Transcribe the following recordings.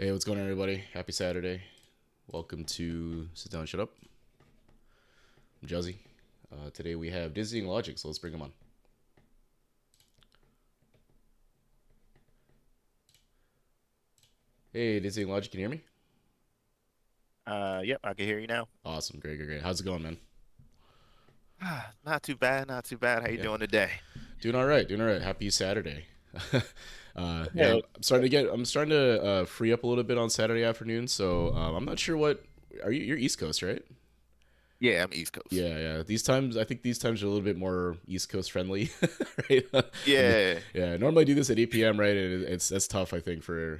Hey, what's going on, everybody? Happy Saturday. Welcome to Sit Down, Shut Up. I'm Juzzy. Today we have DizzyingLogic, so let's bring him on. Hey, DizzyingLogic, can you hear me? Yep, I can hear you now. Awesome, great, great, great. How's it going, man? Not too bad, not too bad. How you Yeah, doing today? doing all right, doing all right. Happy Saturday. Yeah, Yeah. I'm starting to free up a little bit on Saturday afternoon. So I'm not sure what you're East Coast, right? Yeah, I'm East Coast. Yeah, yeah. These times, I think these times are a little bit more East Coast friendly, right? Yeah, Yeah. Normally I do this at 8 p.m. Right, and it's that's tough. I think for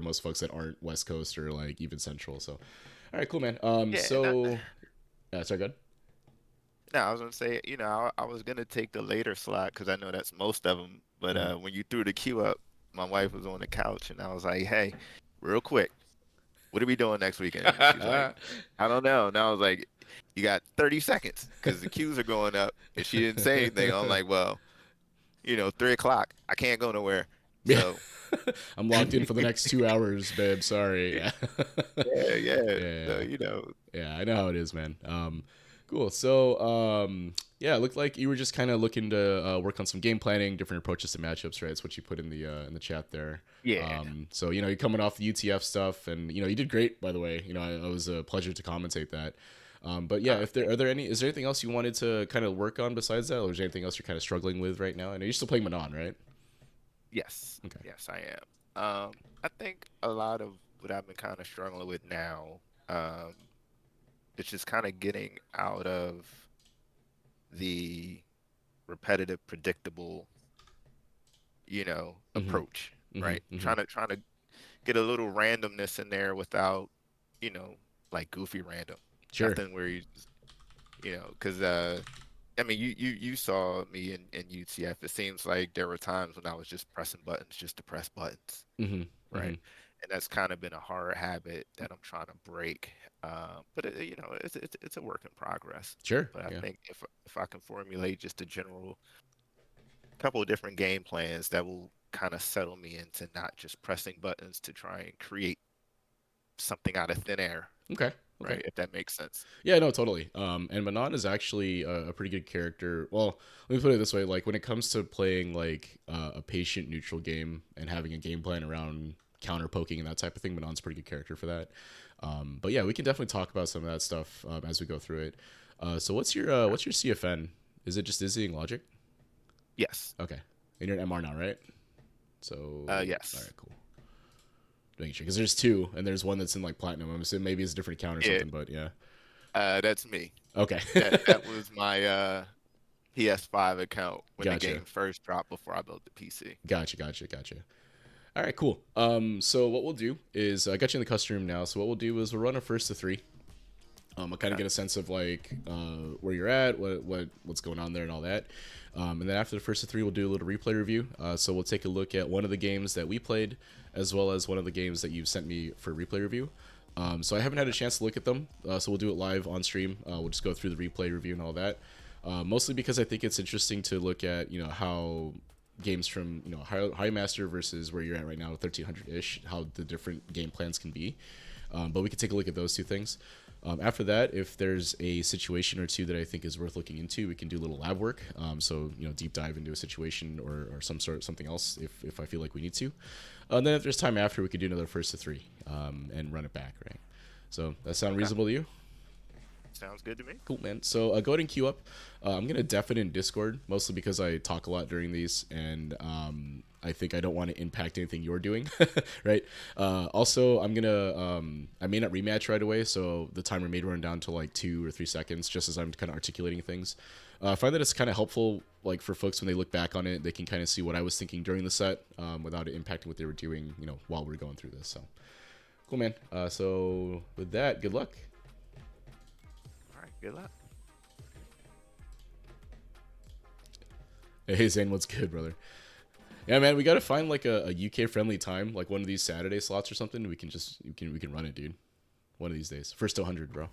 most folks that aren't West Coast or like even Central. So, all right, cool, man. yeah. Sorry, good. No, I was gonna say, I was gonna take the later slot because I know that's most of them. But Mm-hmm. when you threw the queue up, my wife was on the couch, and I was like, "Hey, real quick, what are we doing next weekend?" And she's like, "I don't know." And I was like, "You got 30 seconds because the queues are going up." And she didn't say anything. I'm like, "Well, 3 o'clock. I can't go nowhere." Yeah, So, I'm locked in for the next 2 hours, babe. Sorry. Yeah. yeah, yeah. So, Yeah. Yeah, I know how it is, man. Cool. So, yeah, it looked like you were just kind of looking to work on some game planning, different approaches to matchups, right? That's what you put in the chat there. yeah. So you're coming off the UTF stuff, and you did great, by the way. It was a pleasure to commentate that. But yeah, if there Thank are there any is there anything else you wanted to kind of work on besides that, or is there anything else you're kind of struggling with right now? I know you're still playing Manon, right? Yes, Okay. yes, I am. I think a lot of what I've been kind of struggling with now, it's just kind of getting out of the repetitive, predictable, Mm-hmm. approach, Mm-hmm. right? Mm-hmm. Trying to get a little randomness in there without, you know, like goofy random. Sure. Nothing where because I mean, you saw me in UTF. It seems like there were times when I was just pressing buttons just to press buttons. Mm-hmm. Mm-hmm. Right? And that's kind of been a hard habit that I'm trying to break. But it's a work in progress. Sure. But I Yeah. think if I can formulate just a general couple of different game plans that will kind of settle me into not just pressing buttons to try and create something out of thin air, Okay. Okay. right? If that makes sense. Yeah, no, totally. And Manon is actually a pretty good character. Well, let me put it this way: like when it comes to playing like a patient neutral game and having a game plan around counter poking and that type of thing, Manon's a pretty good character for that. But yeah, we can definitely talk about some of that stuff as we go through it. So what's your CFN? Is it just Dizzying Logic? Yes. Okay, and you're an MR now, right? So all Yes. right, cool. Making sure because there's two, and there's one that's in like platinum. I'm assuming maybe it's a different account or Yeah. something, but yeah. That's me. Okay. That was my PS5 account when the Gotcha. game first dropped before I built the PC. Gotcha. Gotcha. Gotcha. All right, cool. So what we'll do is I got you in the custom room now. So what we'll do is we'll run a first to three. I'll kind of Okay. get a sense of like where you're at, what's going on there, and all that. And then after the first of three, we'll do a little replay review. So we'll take a look at one of the games that we played, as well as one of the games that you've sent me for replay review. So I haven't had a chance to look at them, so we'll do it live on stream. We'll just go through the replay review and all that. Mostly because I think it's interesting to look at how games from high master versus where you're at right now, 1300 ish, how the different game plans can be. But we can take a look at those two things. After that, if there's a situation or two that I think is worth looking into, we can do a little lab work. So deep dive into a situation or something else if I feel like we need to. And then if there's time after, we could do another first to three and run it back, right? So that sound Okay. reasonable to you? Sounds good to me. Cool, man. So go ahead and queue up. I'm gonna deafen in Discord mostly because I talk a lot during these, and I think I don't want to impact anything you're doing, right? Also, I may not rematch right away, so the timer may run down to like 2 or 3 seconds, just as I'm kind of articulating things. I find that it's kind of helpful, like for folks when they look back on it, they can kind of see what I was thinking during the set without it impacting what they were doing, while we're going through this. So cool, man. So with that, good luck. All right. Good luck. Hey Zane, what's good, brother? Yeah, man, we gotta find like a UK friendly time, like one of these Saturday slots or something. We can run it, dude. One of these days. First to 100, bro.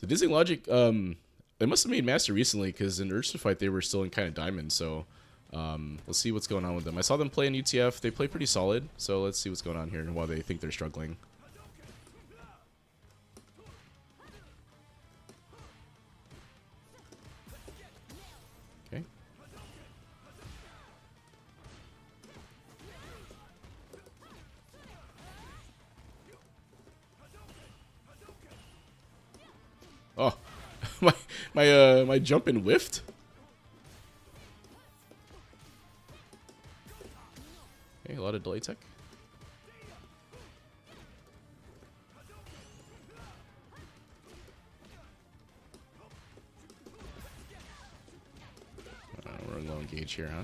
So DizzyingLogic, they must have made Master recently because in Urge to Fight they were still in kind of diamond. So Let's see what's going on with them. I saw them play in UTF. They play pretty solid, so let's see what's going on here and why they think they're struggling. Okay. Oh, my jump in whiffed. Okay, a lot of delay tech. We're low engage here, huh?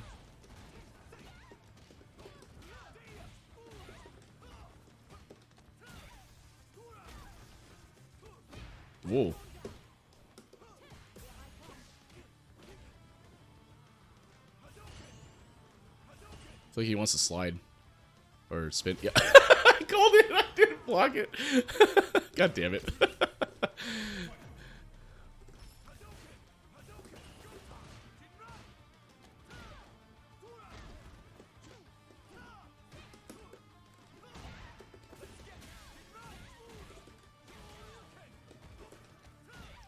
Whoa. I feel like he wants to slide. Or spin. Yeah. I called it. I didn't block it. God damn it.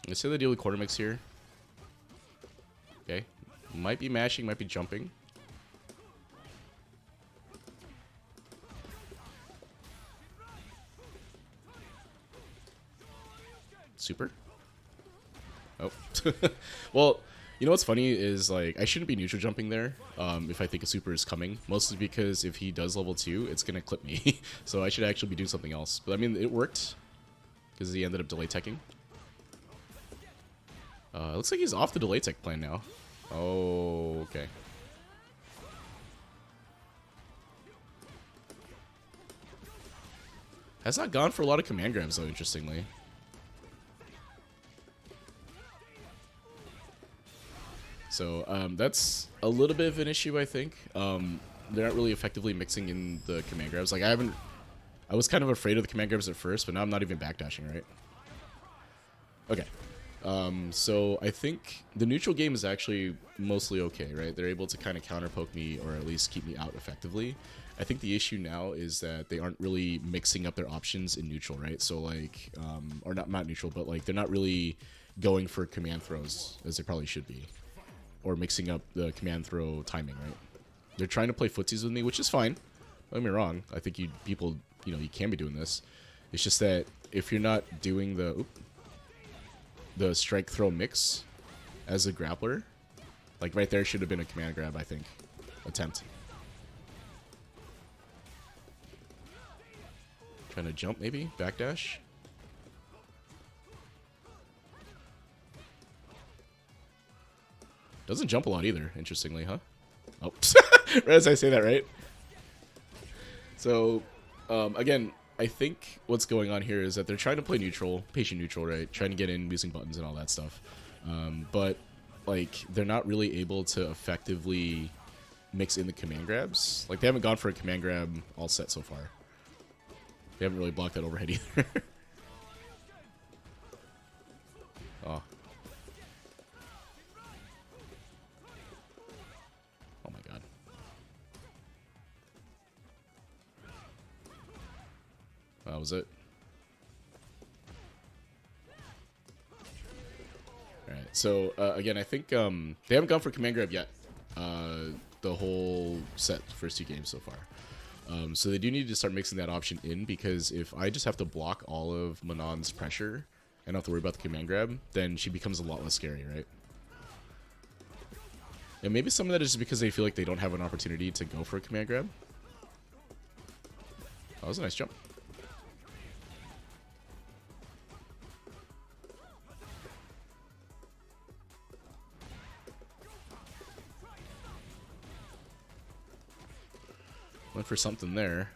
Let's say they deal with quarter mix here. Okay. Might be mashing, might be jumping. Super. Oh. Well, you know what's funny is, like, I shouldn't be neutral jumping there if I think a super is coming. Mostly because if he does level 2, it's going to clip me. So I should actually be doing something else. But I mean, it worked. Because he ended up delay teching. Looks like he's off the delay tech plan now. Oh, okay. Has not gone for a lot of command grabs, though, interestingly. So that's a little bit of an issue, I think. They're not really effectively mixing in the command grabs. Like, I was kind of afraid of the command grabs at first, but now I'm not even backdashing, right? Okay. So I think the neutral game is actually mostly okay, right? They're able to kind of counter poke me or at least keep me out effectively. I think the issue now is that they aren't really mixing up their options in neutral, right? So like, or not neutral, but like they're not really going for command throws as they probably should be, or mixing up the command throw timing, right? They're trying to play footsies with me, which is fine. Don't get me wrong. I think you can be doing this. It's just that if you're not doing the strike throw mix as a grappler, like right there should have been a command grab, I think. Attempt. Trying to jump maybe? Backdash? Doesn't jump a lot either, interestingly, huh? Oh, right as I say that, right? So, again, I think what's going on here is that they're trying to play neutral, patient neutral, right? Trying to get in using buttons and all that stuff. But, like, they're not really able to effectively mix in the command grabs. Like, they haven't gone for a command grab all set so far. They haven't really blocked that overhead either. Oh. Oh my god. That was it. Alright, so again, I think they haven't gone for command grab yet. The whole set, first 2 games so far. So they do need to start mixing that option in, because if I just have to block all of Manon's pressure and not have to worry about the command grab, then she becomes a lot less scary, right? And maybe some of that is just because they feel like they don't have an opportunity to go for a command grab. That was a nice jump. Went for something there.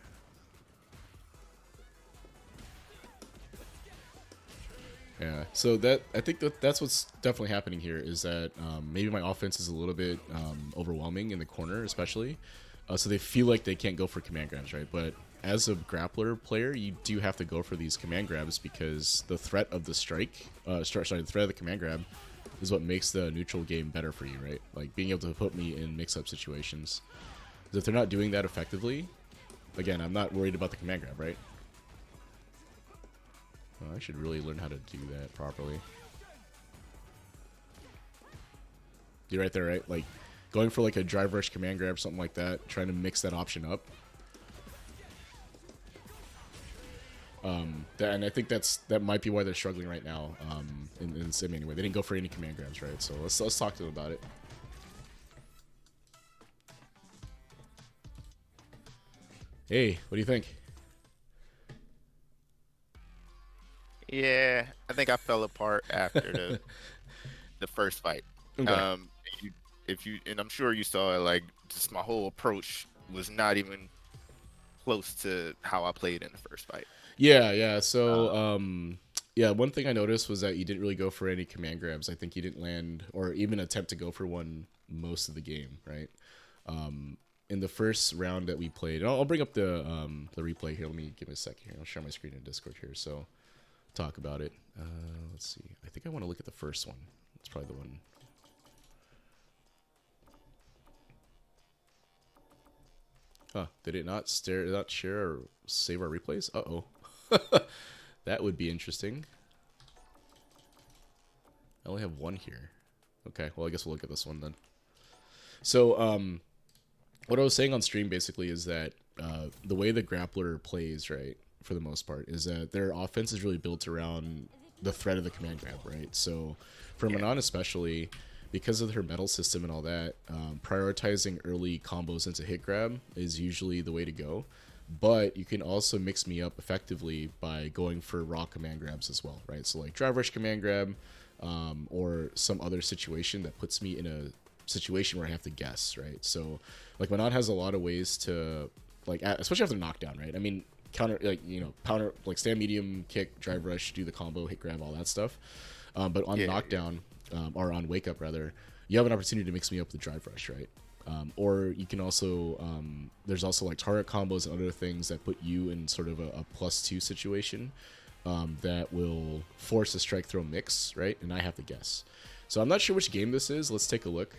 Yeah, so I think that's what's definitely happening here, is that maybe my offense is a little bit overwhelming in the corner, especially. So they feel like they can't go for command grabs, right? But as a grappler player, you do have to go for these command grabs, because the threat of the strike, the threat of the command grab is what makes the neutral game better for you, right? Like being able to put me in mix-up situations. Because if they're not doing that effectively, again, I'm not worried about the command grab, right? Well, I should really learn how to do that properly. You're right there, right? Like going for like a drive rush command grab, something like that, trying to mix that option up. And I think that might be why they're struggling right now in Sim anyway. They didn't go for any command grabs, right? So let's talk to them about it. Hey, what do you think? Yeah, I think I fell apart after the first fight. Okay. Um, you, if you and I'm sure you saw it, like just my whole approach was not even close to how I played in the first fight. Yeah. So, Uh, yeah, one thing I noticed was that you didn't really go for any command grabs. I think you didn't land or even attempt to go for one most of the game, right? In the first round that we played, and I'll bring up the replay here. Let me give me a second here. I'll share my screen in Discord here, so talk about it. Let's see. I think I want to look at the first one. It's probably the one. Huh? Did it not share or save our replays? Uh-oh. That would be interesting. I only have one here. Okay, well, I guess we'll look at this one then. So, what I was saying on stream basically is that the way the grappler plays, right, for the most part, is that their offense is really built around the threat of the command grab, right? So, for yeah, Manon especially, because of her metal system and all that, prioritizing early combos into hit grab is usually the way to go. But you can also mix me up effectively by going for raw command grabs as well, right? So like drive rush command grab, or some other situation that puts me in a situation where I have to guess, right? So like Manon has a lot of ways to especially after knockdown, right? I mean, counter counter like stand medium kick, drive rush, do the combo, hit grab, all that stuff. But on yeah, knockdown, or on wake up rather, you have an opportunity to mix me up with the drive rush, right? Or you can also there's also like target combos and other things that put you in sort of a +2 situation, that will force a strike throw mix, right? And I have to guess. So I'm not sure which game this is. Let's take a look.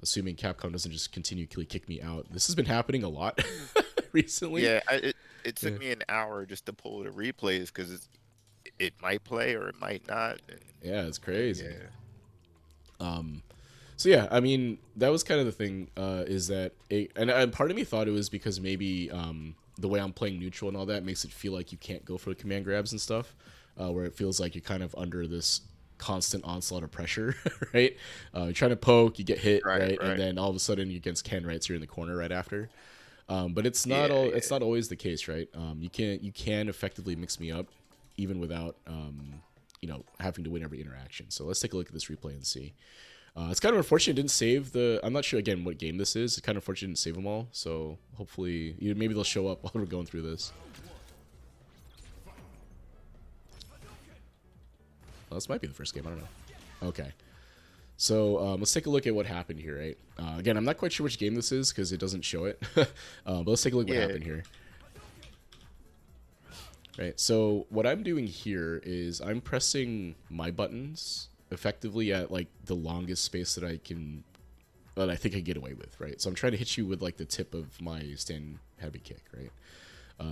Assuming Capcom doesn't just continually kick me out. This has been happening a lot recently. yeah. It took me an hour just to pull the replays because it might play or it might not. Yeah, it's And crazy. yeah, So yeah, I mean that was kind of the thing, is that and part of me thought it was because maybe the way I'm playing neutral and all that makes it feel like you can't go for command grabs and stuff, where it feels like you're kind of under this constant onslaught of pressure, right? You're trying to poke, you get hit, right, right, and right. then all of a sudden you're against Ken, right? So you're in the corner right after. But it's not Yeah, all. It's yeah. not always the case, right? You can effectively mix me up, even without having to win every interaction. So let's take a look at this replay and see. It's kind of unfortunate it didn't save the. I'm not sure again what game this is. It's kind of unfortunate it didn't save them all. So hopefully, maybe they'll show up while we're going through this. Well, this might be the first game. I don't know. Okay. So let's take a look at what happened here, right? Again, I'm not quite sure which game this is because it doesn't show it. But let's take a look at what Yeah, happened here. Right. So what I'm doing here is I'm pressing my buttons effectively at like the longest space that I think I get away with, right? So I'm trying to hit you with like the tip of my stand heavy kick, right?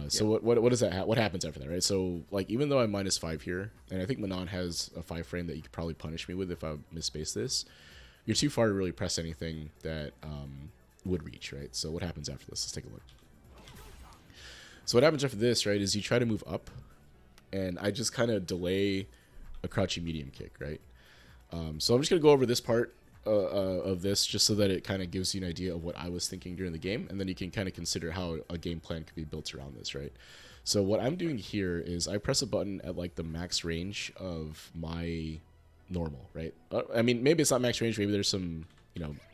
So yeah, what does that what happens after that, right? So like even though I'm -5 here, and I think Manon has a 5 frame that you could probably punish me with if I misspace this, you're too far to really press anything that would reach, right? So what happens after this? Let's take a look. So what happens after this, right, is you try to move up, and I just kind of delay a crouching medium kick, right? So I'm just gonna go over this part of this just so that it kind of gives you an idea of what I was thinking during the game, and then you can kind of consider how a game plan could be built around this, right? So what I'm doing here is I press a button at like the max range of my normal, right? I mean, maybe it's not max range. Maybe there's some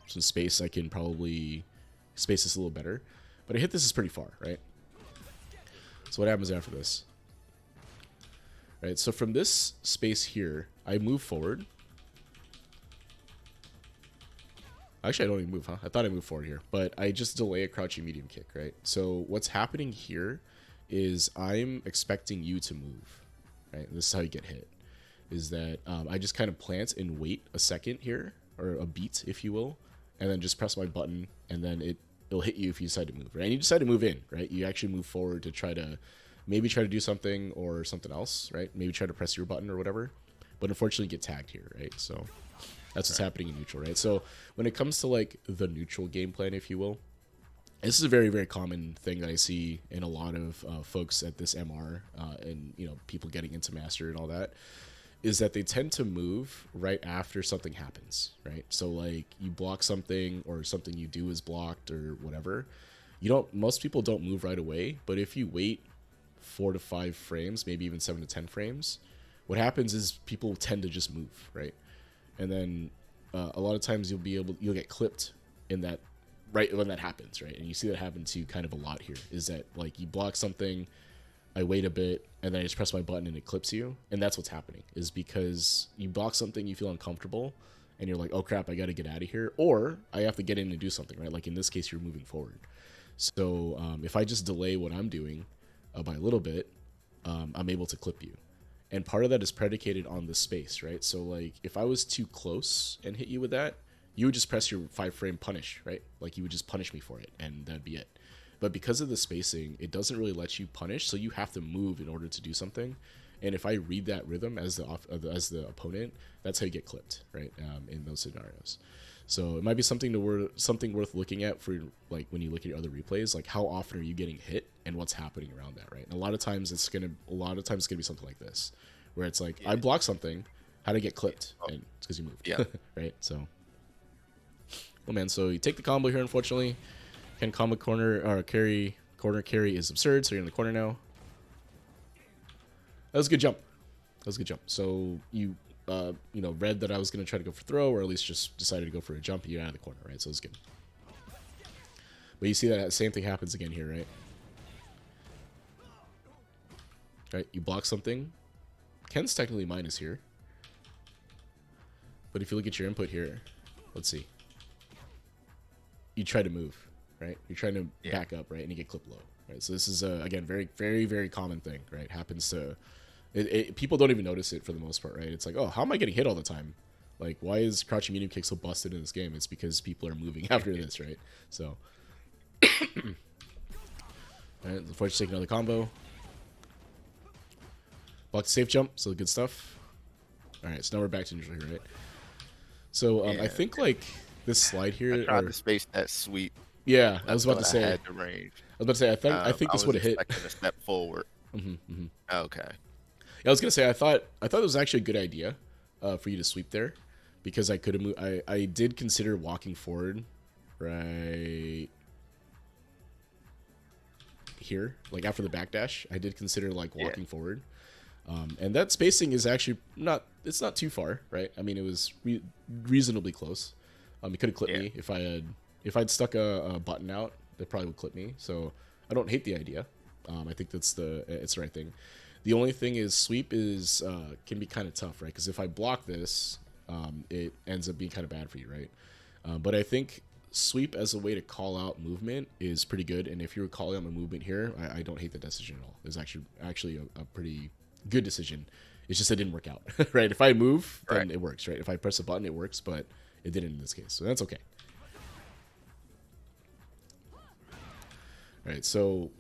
some space I can probably space this a little better, but I hit this is pretty far, right? So what happens after this? Right, so from this space here, I move forward. Actually, I don't even move, huh? I thought I moved forward here, but I just delay a crouching medium kick, right? So what's happening here is I'm expecting you to move, right? This is how you get hit. is that I just kind of plant and wait a second here, or a beat, if you will, and then just press my button, and then it'll hit you if you decide to move, right? And you decide to move in, right? You actually move forward to try to do something or something else, right? Maybe try to press your button or whatever, but unfortunately get tagged here, right? So that's what's happening in neutral, right? So when it comes to like the neutral game plan, if you will, this is a very, very common thing that I see in a lot of folks at this MR, and people getting into master and all that, is that they tend to move right after something happens, right? So like you block something, or something you do is blocked, or whatever. Most people don't move right away, but if you wait 4 to 5 frames, maybe even 7 to 10 frames, what happens is people tend to just move, right? And then a lot of times you'll get clipped in that, right when that happens, right? And you see that happen to kind of a lot here, is that like you block something, I wait a bit, and then I just press my button and it clips you. And that's what's happening, is because you block something, you feel uncomfortable, and you're like, oh crap, I got to get out of here, or I have to get in and do something, right? Like in this case, you're moving forward. So if I just delay what I'm doing by a little bit, I'm able to clip you. And part of that is predicated on the space, right? So like if I was too close and hit you with that, you would just press your 5-frame punish, right? Like you would just punish me for it, and that'd be it. But because of the spacing, it doesn't really let you punish, so you have to move in order to do something. And if I read that rhythm as the opponent, that's how you get clipped, right? In those scenarios. So it might be something worth looking at for like when you look at your other replays, like how often are you getting hit and what's happening around that, right? And a lot of times it's gonna be something like this, where it's like I block something, how to get clipped, and it's because you moved, yeah, right? So, well, man, so you take the combo here, unfortunately. Can combo corner carry is absurd, so you're in the corner now. That was a good jump. So you read that I was going to try to go for throw, or at least just decided to go for a jump, and you're out of the corner, right? So it's good. But you see that same thing happens again here, right? Right, you block something. Ken's technically minus here. But if you look at your input here, let's see. You try to move, right? You're trying to back up, right? And you get clipped low, right? So this is, again, very, very, very common thing, right? Happens to... people don't even notice it for the most part, right? It's like, oh, how am I getting hit all the time? Like, why is crouching medium kick so busted in this game? It's because people are moving after this, right? So... Alright, before you take another combo. Block the safe jump, so good stuff. Alright, so now we're back to neutral here, right? So I think like this slide here. I tried to space that sweep. Yeah, I was about to say. I had the range. I was about to say. I think this would have hit. I was expecting a step forward. Okay. Yeah, I was gonna say. I thought it was actually a good idea for you to sweep there, because I could have moved. I did consider walking forward, right here, like after the backdash. I did consider like walking forward. And that spacing is actually not too far, right? I mean, it was reasonably close. It could have clipped me if I'd stuck a button out, it probably would clip me. So I don't hate the idea. I think it's the right thing. The only thing is sweep is can be kind of tough, right? Because if I block this, it ends up being kind of bad for you, right? But I think sweep as a way to call out movement is pretty good. And if you're calling out my movement here, I don't hate the decision at all. It's actually a pretty good decision. It's just it didn't work out, right? If I move, then it works, right? If I press a button, it works, but it didn't in this case, so that's okay. All right, so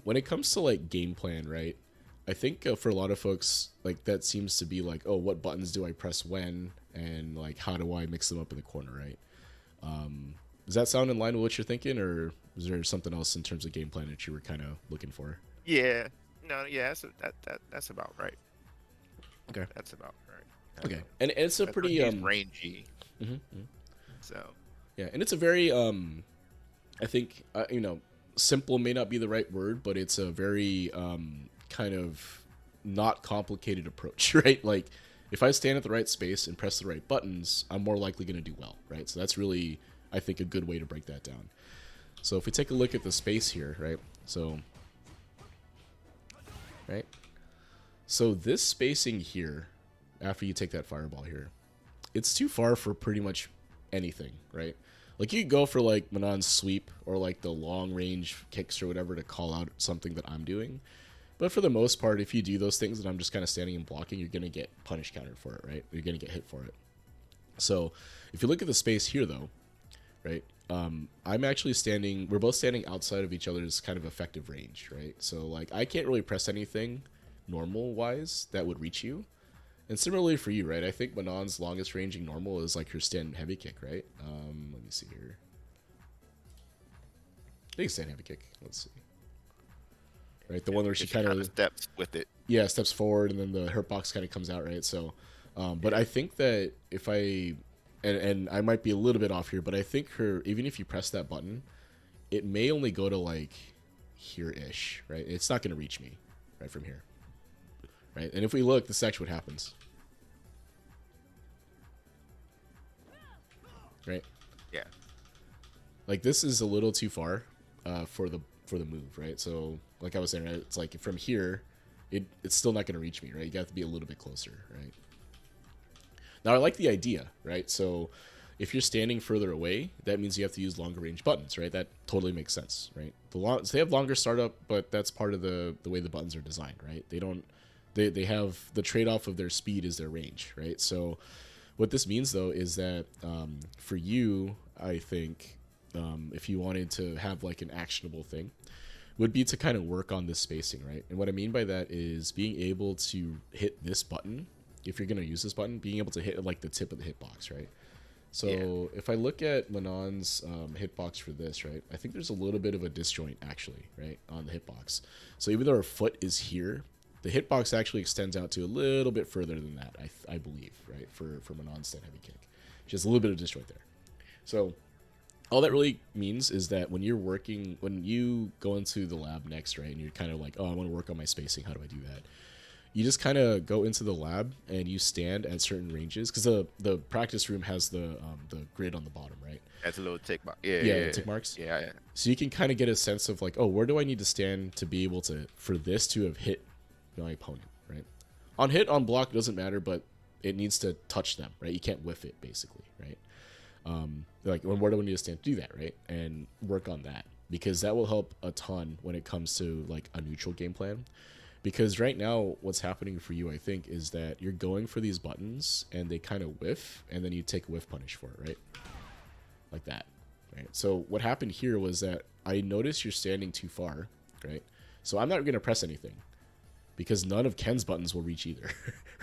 when it comes to like game plan, right? I think for a lot of folks, like that seems to be like, oh, what buttons do I press when, and like how do I mix them up in the corner, right? Does that sound in line with what you're thinking, or is there something else in terms of game plan that you were kind of looking for? Yeah. No, yeah, that's about right. Okay. That's about right. Okay, and it's a pretty rangy. So. Yeah, and it's a very I think simple may not be the right word, but it's a very kind of not complicated approach, right? Like if I stand at the right space and press the right buttons, I'm more likely going to do well, right? So that's really, I think, a good way to break that down. So if we take a look at the space here, right? So this spacing here, after you take that fireball here, it's too far for pretty much anything, right? Like you could go for like Manon's sweep or like the long range kicks or whatever to call out something that I'm doing. But for the most part, if you do those things and I'm just kind of standing and blocking, you're going to get punish countered for it, right? You're going to get hit for it. So if you look at the space here, though, right, I'm actually standing, we're both standing outside of each other's kind of effective range, right? So, like, I can't really press anything normal-wise that would reach you. And similarly for you, right? I think Manon's longest ranging normal is, like, her stand heavy kick, right? Let me see here. I think stand heavy kick. Let's see. Right, the one where she kind of steps with it. Yeah, steps forward, and then the hurt box kind of comes out, right? So, but I think that if I, and I might be a little bit off here, but I think even if you press that button, it may only go to like here-ish, right? It's not going to reach me right from here, right? And if we look, this is actually what happens, right? Yeah. Like, this is a little too far for the move, right? So, like I was saying, right, it's like from here, it's still not going to reach me, right? You got to be a little bit closer, right? Now, I like the idea, right? So, if you're standing further away, that means you have to use longer range buttons, right? That totally makes sense, right? So they have longer startup, but that's part of the way the buttons are designed, right? They have the trade-off of their speed is their range, right? So, what this means, though, is that for you, I think, if you wanted to have like an actionable thing, would be to kind of work on this spacing, right? And what I mean by that is being able to hit this button, if you're going to use this button, being able to hit like the tip of the hitbox, right? So if I look at Manon's hitbox for this, right, I think there's a little bit of a disjoint actually, right, on the hitbox. So even though her foot is here, the hitbox actually extends out to a little bit further than that, I believe, right, for Manon's stand heavy kick. Just a little bit of disjoint there. So all that really means is that when you go into the lab next, right, and you're kind of like, oh, I want to work on my spacing, how do I do that? You just kind of go into the lab and you stand at certain ranges, because the practice room has the grid on the bottom, right? That's a little tick mark. Yeah, tick marks. Yeah. So you can kind of get a sense of like, oh, where do I need to stand to be able for this to have hit my opponent, right? On hit, on block, it doesn't matter, but it needs to touch them, right? You can't whiff it, basically, right? Like, where do we need to stand to do that, right? And work on that, because that will help a ton when it comes to like a neutral game plan. Because right now, what's happening for you, I think, is that you're going for these buttons and they kind of whiff, and then you take whiff punish for it, right? Like that, right? So what happened here was that I noticed you're standing too far, right? So I'm not going to press anything, because none of Ken's buttons will reach either,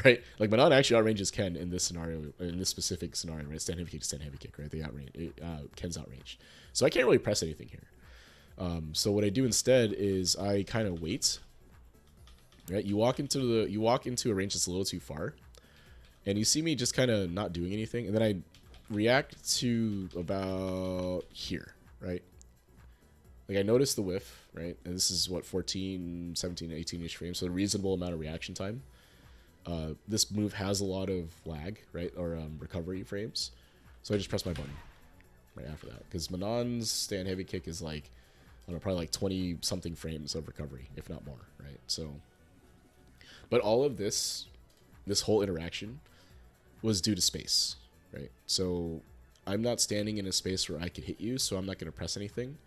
right? Like, Manon actually outranges Ken in this scenario, in this specific scenario, right? Stand heavy kick to stand heavy kick, right? They outrange, Ken's outranged. So I can't really press anything here. So what I do instead is I kind of wait. Right, you walk into a range that's a little too far, and you see me just kind of not doing anything, and then I react to about here, right? Like, I notice the whiff, right? And this is what, 14, 17, 18-ish frames, so a reasonable amount of reaction time. This move has a lot of lag, right, or recovery frames, so I just press my button right after that, because Manon's stand heavy kick is like, I don't know, probably like 20 something frames of recovery, if not more, right? So. But all of this whole interaction was due to space, right? So I'm not standing in a space where I could hit you, so I'm not going to press anything.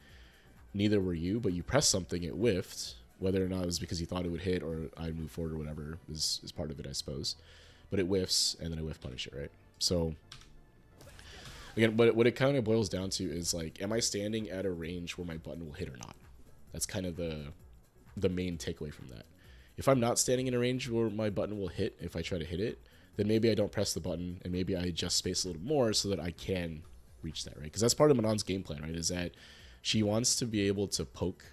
Neither were you, but you pressed something, it whiffed. Whether or not it was because you thought it would hit or I'd move forward or whatever is part of it, I suppose. But it whiffs, and then I whiff punish it, right? So, again, what it kind of boils down to is, like, am I standing at a range where my button will hit or not? That's kind of the main takeaway from that. If I'm not standing in a range where my button will hit, if I try to hit it, then maybe I don't press the button, and maybe I adjust space a little more so that I can reach that, right? Because that's part of Manon's game plan, right? Is that she wants to be able to poke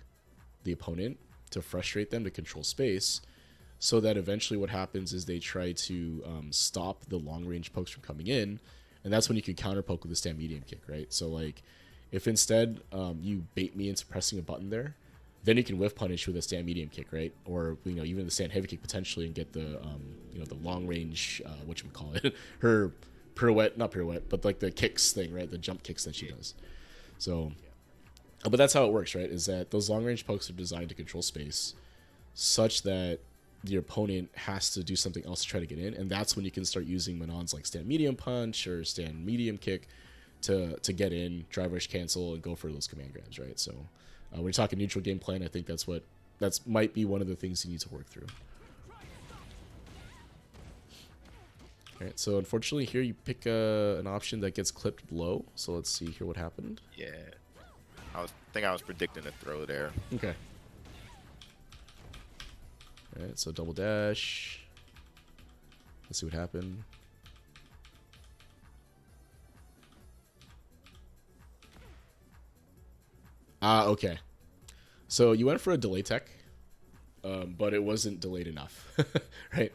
the opponent to frustrate them, to control space, so that eventually what happens is they try to stop the long-range pokes from coming in, and that's when you can counter poke with a stand medium kick, right? So, like, if instead you bait me into pressing a button there, then you can whiff punish with a stand medium kick, right? Or, you know, even the stand heavy kick potentially, and get the the long range, whatchamacallit, her pirouette, not pirouette, but like the kicks thing, right? The jump kicks that she does. So, but that's how it works, right? Is that those long range pokes are designed to control space such that the opponent has to do something else to try to get in, and that's when you can start using Manon's like stand medium punch or stand medium kick to get in, drive rush cancel, and go for those command grabs, right? So when you're talking neutral game plan, I think that's what that's might be one of the things you need to work through. All right, so unfortunately here you pick an option that gets clipped low. So let's see here what happened. Yeah. I think I was predicting a throw there. Okay. All right, so double dash. Let's see what happened. Okay. So you went for a delay tech, but it wasn't delayed enough, right?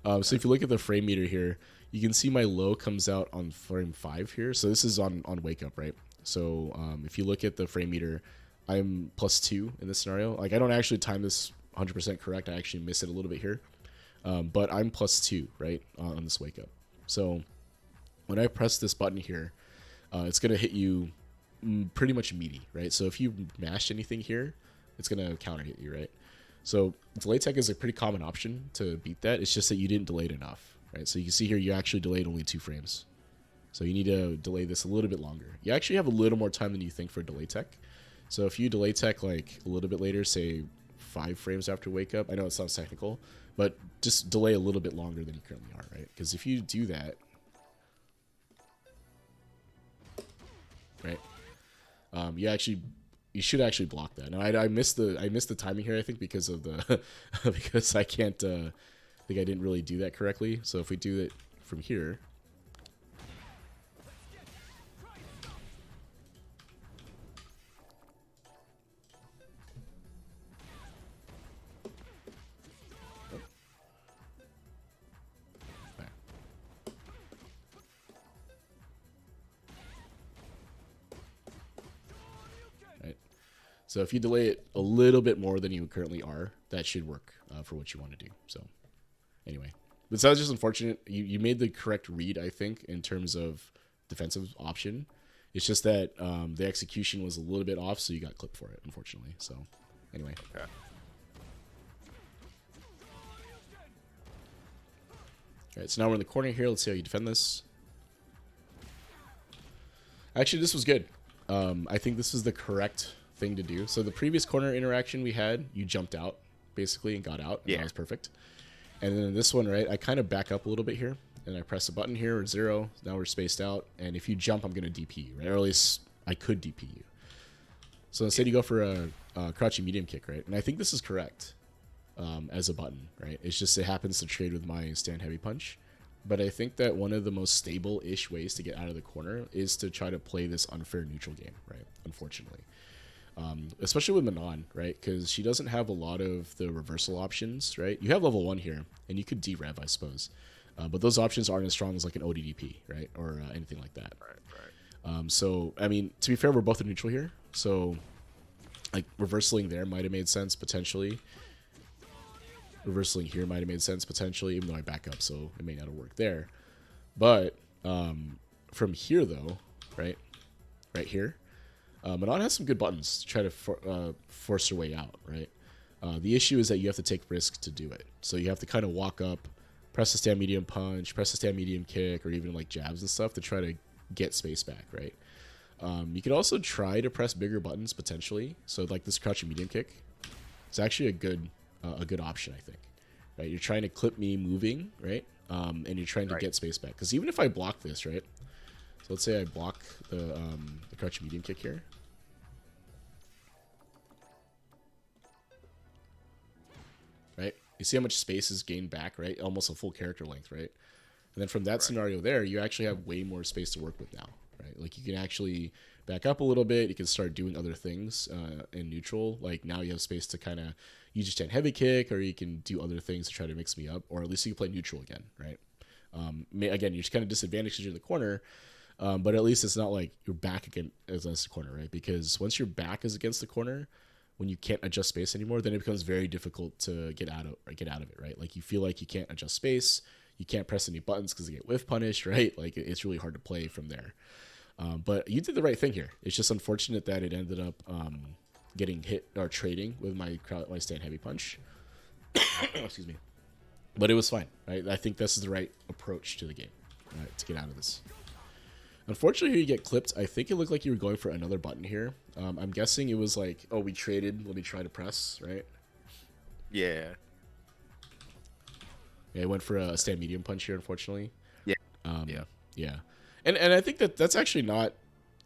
So if you look at the frame meter here, you can see my low comes out on frame 5 here. So this is on wake up, right? So if you look at the frame meter, I'm +2 in this scenario. Like, I don't actually time this 100% correct. I actually miss it a little bit here. But I'm +2, right, on this wake up. So when I press this button here, it's going to hit you pretty much meaty, right? So if you mashed anything here, it's going to counter hit you, right? So delay tech is a pretty common option to beat that. It's just that you didn't delay it enough, right? So you can see here you actually delayed only 2 frames. So you need to delay this a little bit longer. You actually have a little more time than you think for delay tech. So if you delay tech like a little bit later, say 5 frames after wake up, I know it sounds technical, but just delay a little bit longer than you currently are, right? Because if you do that, right, you should actually block that. Now I missed the timing here, I think, because of the because I can't I think I didn't really do that correctly. So if we do it from here, so if you delay it a little bit more than you currently are, that should work for what you want to do. So anyway, but that was just unfortunate. You made the correct read, I think, in terms of defensive option. It's just that the execution was a little bit off, so you got clipped for it, unfortunately. So anyway. Okay. All right, so now we're in the corner here. Let's see how you defend this. Actually, this was good. I think this is the correct thing to do. So the previous corner interaction we had, you jumped out basically and got out. And that was perfect. And then in this one, right, I kind of back up a little bit here and I press a button here or 0. Now we're spaced out. And if you jump, I'm going to DP you, right? Or at least I could DP you. So instead you go for a crouching medium kick, right? And I think this is correct as a button, right? It's just it happens to trade with my stand heavy punch. But I think that one of the most stable-ish ways to get out of the corner is to try to play this unfair neutral game, right? Unfortunately. Especially with Manon, right? Because she doesn't have a lot of the reversal options, right? You have level 1 here, and you could D-rev, I suppose. But those options aren't as strong as like an ODDP, right? Or anything like that. Right. So, I mean, to be fair, we're both a neutral here. So, like, reversaling there might have made sense, potentially. Reversaling here might have made sense, potentially, even though I back up, so it may not have worked there. But from here, though, right here, Manon has some good buttons to try to force her way out, right? The issue is that you have to take risk to do it. So you have to kind of walk up, press the stand medium punch, press the stand medium kick, or even like jabs and stuff to try to get space back, right? You could also try to press bigger buttons, potentially. So like this crouching medium kick, it's actually a good option, I think. Right? You're trying to clip me moving, right? And you're trying to get space back. Because even if I block this, right? So let's say I block the crouching medium kick here. Right? You see how much space is gained back, right? Almost a full character length, right? And then from that scenario there, you actually have way more space to work with now, right? Like you can actually back up a little bit. You can start doing other things in neutral. Like now you have space to kind of use your stand heavy kick, or you can do other things to try to mix me up, or at least you can play neutral again, right? Again, you're just kind of disadvantaged because you're in the corner, but at least it's not like you're back against the corner, right? Because once your back is against the corner, when you can't adjust space anymore, then it becomes very difficult to get out of it, right? Like you feel like you can't adjust space, you can't press any buttons because you get whiff punished, right? Like it's really hard to play from there. But you did the right thing here. It's just unfortunate that it ended up getting hit or trading with my stand heavy punch. Excuse me. But it was fine, right? I think this is the right approach to the game, right, to get out of this. Unfortunately, here you get clipped. I think it looked like you were going for another button here. I'm guessing it was like, oh, we traded. Let me try to press, right? Yeah. Yeah, I went for a stand medium punch here, unfortunately. Yeah. Um, Yeah. yeah, and I think that that's actually not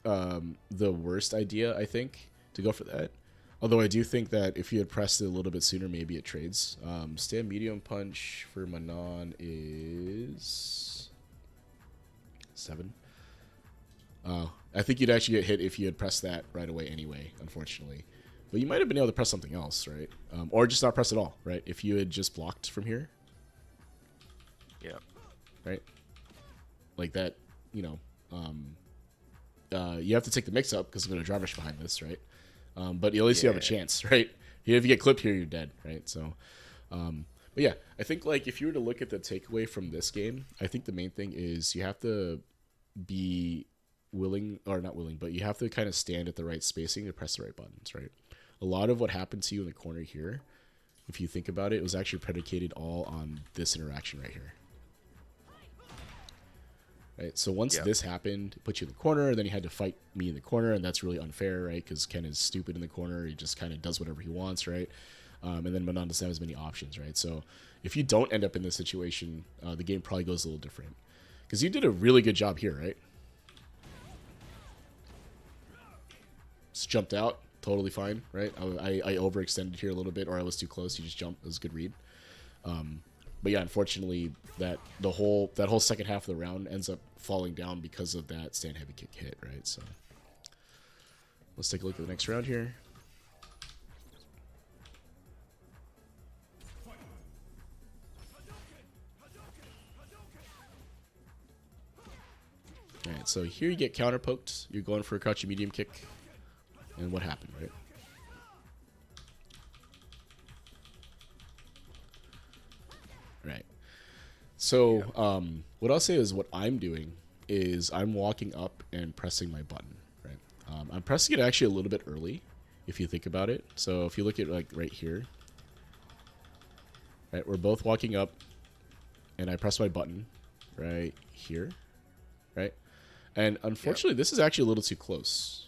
the worst idea. I think to go for that. Although I do think that if you had pressed it a little bit sooner, maybe it trades. Stand medium punch for Manon is 7. I think you'd actually get hit if you had pressed that right away anyway, unfortunately. But you might have been able to press something else, right? Or just not press at all, right? If you had just blocked from here, Yeah. right? Like that, you have to take the mix up because I'm going to drive rush behind this, right? But at least you have a chance, right? If you get clipped here, you're dead, right? So, but yeah, I think like if you were to look at the takeaway from this game, I think the main thing is you have to be willing, or not willing, but you have to kind of stand at the right spacing to press the right buttons, right? A lot of what happened to you in the corner here, if you think about it, was actually predicated all on this interaction right here. Right, so once this happened, it put you in the corner, then you had to fight me in the corner, and that's really unfair, right? Because Ken is stupid in the corner; he just kind of does whatever he wants, right? And then Manon doesn't have as many options, right? So if you don't end up in this situation, the game probably goes a little different. Because you did a really good job here, right? Just jumped out, totally fine, right? I overextended here a little bit, or I was too close. You just jumped; it was a good read. But yeah, unfortunately, that whole second half of the round ends up falling down because of that stand heavy kick hit, right? So let's take a look at the next round here. All right, so here you get counter poked. You're going for a crouchy medium kick, and what happened, right? Right. So what I'll say is what I'm doing is I'm walking up and pressing my button, right? I'm pressing it actually a little bit early, if you think about it. So if you look at like right here, right, we're both walking up, and I press my button right here, right? And unfortunately, this is actually a little too close,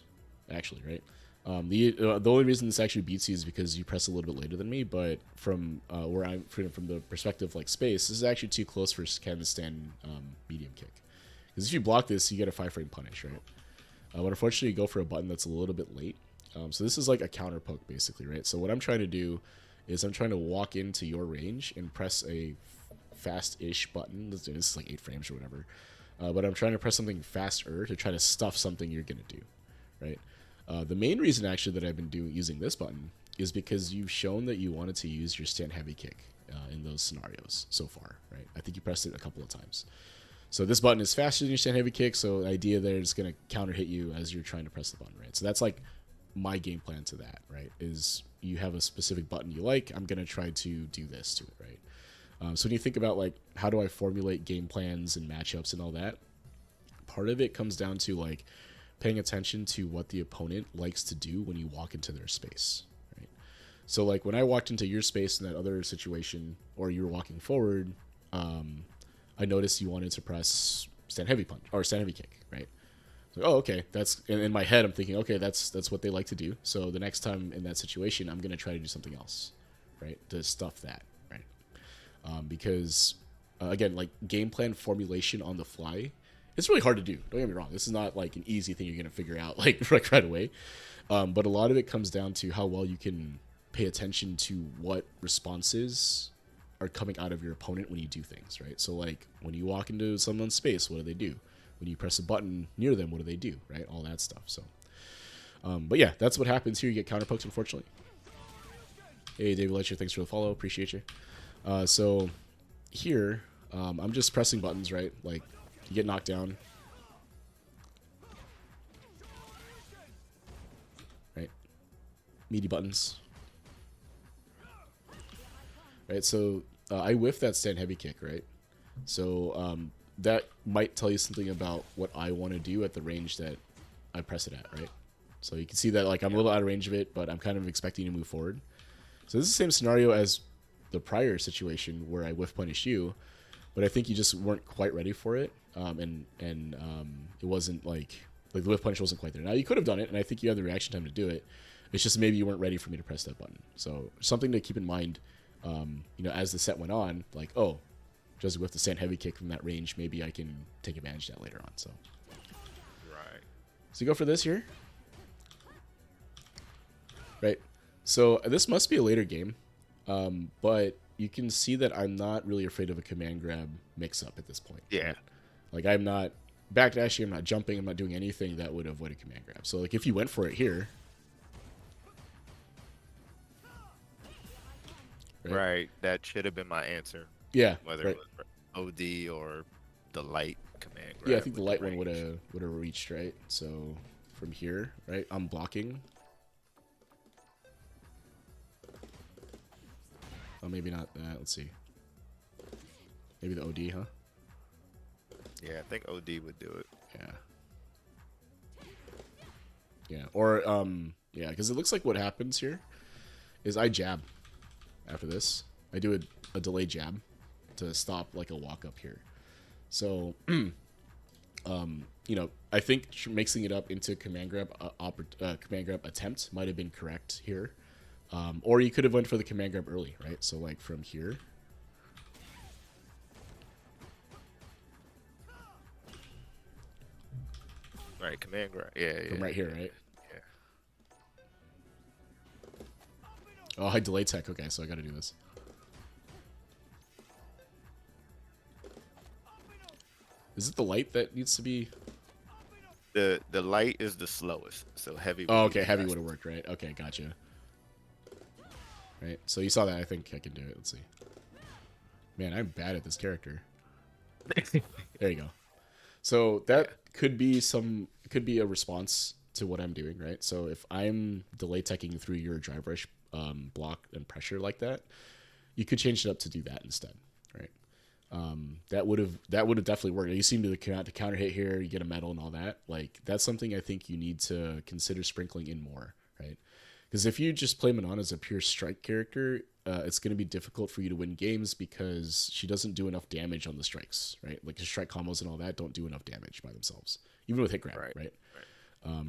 actually, right? The only reason this actually beats you is because you press a little bit later than me, but from where I'm from the perspective of like space, this is actually too close for Ken to stand medium kick. Because if you block this, you get a 5-frame punish, right? But unfortunately, you go for a button that's a little bit late. So this is like a counter poke, basically, right? So what I'm trying to do is I'm trying to walk into your range and press a fast-ish button. This is like 8 frames or whatever. But I'm trying to press something faster to try to stuff something you're going to do, right? The main reason actually that I've been using this button is because you've shown that you wanted to use your stand heavy kick in those scenarios so far, right? I think you pressed it a couple of times. So this button is faster than your stand heavy kick, so the idea there is going to counter hit you as you're trying to press the button, right? So that's like my game plan to that, right? Is you have a specific button you like, I'm going to try to do this to it, right? So when you think about like how do I formulate game plans and matchups and all that, part of it comes down to like paying attention to what the opponent likes to do when you walk into their space, right? So like when I walked into your space in that other situation, or you were walking forward, I noticed you wanted to press stand heavy punch or stand heavy kick, right? So, oh, okay, that's in my head. I'm thinking, okay, that's what they like to do. So the next time in that situation, I'm gonna try to do something else, right, to stuff that, right? Because again, like game plan formulation on the fly, it's really hard to do. Don't get me wrong. This is not like an easy thing you're going to figure out like right away. But a lot of it comes down to how well you can pay attention to what responses are coming out of your opponent when you do things, right? So like when you walk into someone's space, what do they do? When you press a button near them, what do they do, right? All that stuff. So, but yeah, that's what happens here. You get counter pokes, unfortunately. Hey, David Letcher, thanks for the follow. Appreciate you. So here, I'm just pressing buttons, right? Like, you get knocked down. Right? Meaty buttons. Right, so I whiff that stand heavy kick, right? So that might tell you something about what I want to do at the range that I press it at, right? So you can see that like I'm a little out of range of it, but I'm kind of expecting to move forward. So this is the same scenario as the prior situation where I whiff punished you, but I think you just weren't quite ready for it. And it wasn't like the whiff punch wasn't quite there. Now you could have done it, and I think you had the reaction time to do it. It's just maybe you weren't ready for me to press that button. So something to keep in mind As the set went on, like, oh, Juzzy with the stand heavy kick from that range, maybe I can take advantage of that later on. So you go for this here, right? So this must be a later game, but you can see that I'm not really afraid of a command grab mix-up at this point. Yeah. Right? Like, I'm not backdashing, I'm not jumping, I'm not doing anything that would avoid a command grab. So, like, if you went for it here... Right. That should have been my answer. Yeah. Whether it was OD or the light command grab. Yeah, I think the light one would have reached, right? So, from here, right, I'm blocking. Oh, maybe not that. Let's see. Maybe the OD, huh? Yeah, I think OD would do it. Yeah. Or, yeah, because it looks like what happens here is I jab after this. I do a delay jab to stop, like, a walk up here. So, I think mixing it up into command grab attempt might have been correct here. Or you could have went for the command grab early, right? So, like, from here. Right, command grab. Yeah. From right here, right? Yeah. Oh, I delay tech. Okay, so I gotta do this. Is it the light that needs to be... The light is the slowest, so heavy. Oh, okay, heavy would have worked, right? Okay, gotcha. Right, so you saw that. I think I can do it. Let's see. Man, I'm bad at this character. There you go. So that could be a response to what I'm doing, right? So if I'm delay teching through your drive rush block and pressure like that, you could change it up to do that instead, right? That would have definitely worked. You seem to counter hit here, you get a medal and all that. Like, that's something I think you need to consider sprinkling in more, right? Because if you just play Manon as a pure strike character, it's going to be difficult for you to win games because she doesn't do enough damage on the strikes, right? Like, the strike combos and all that don't do enough damage by themselves, even with hit grab, right?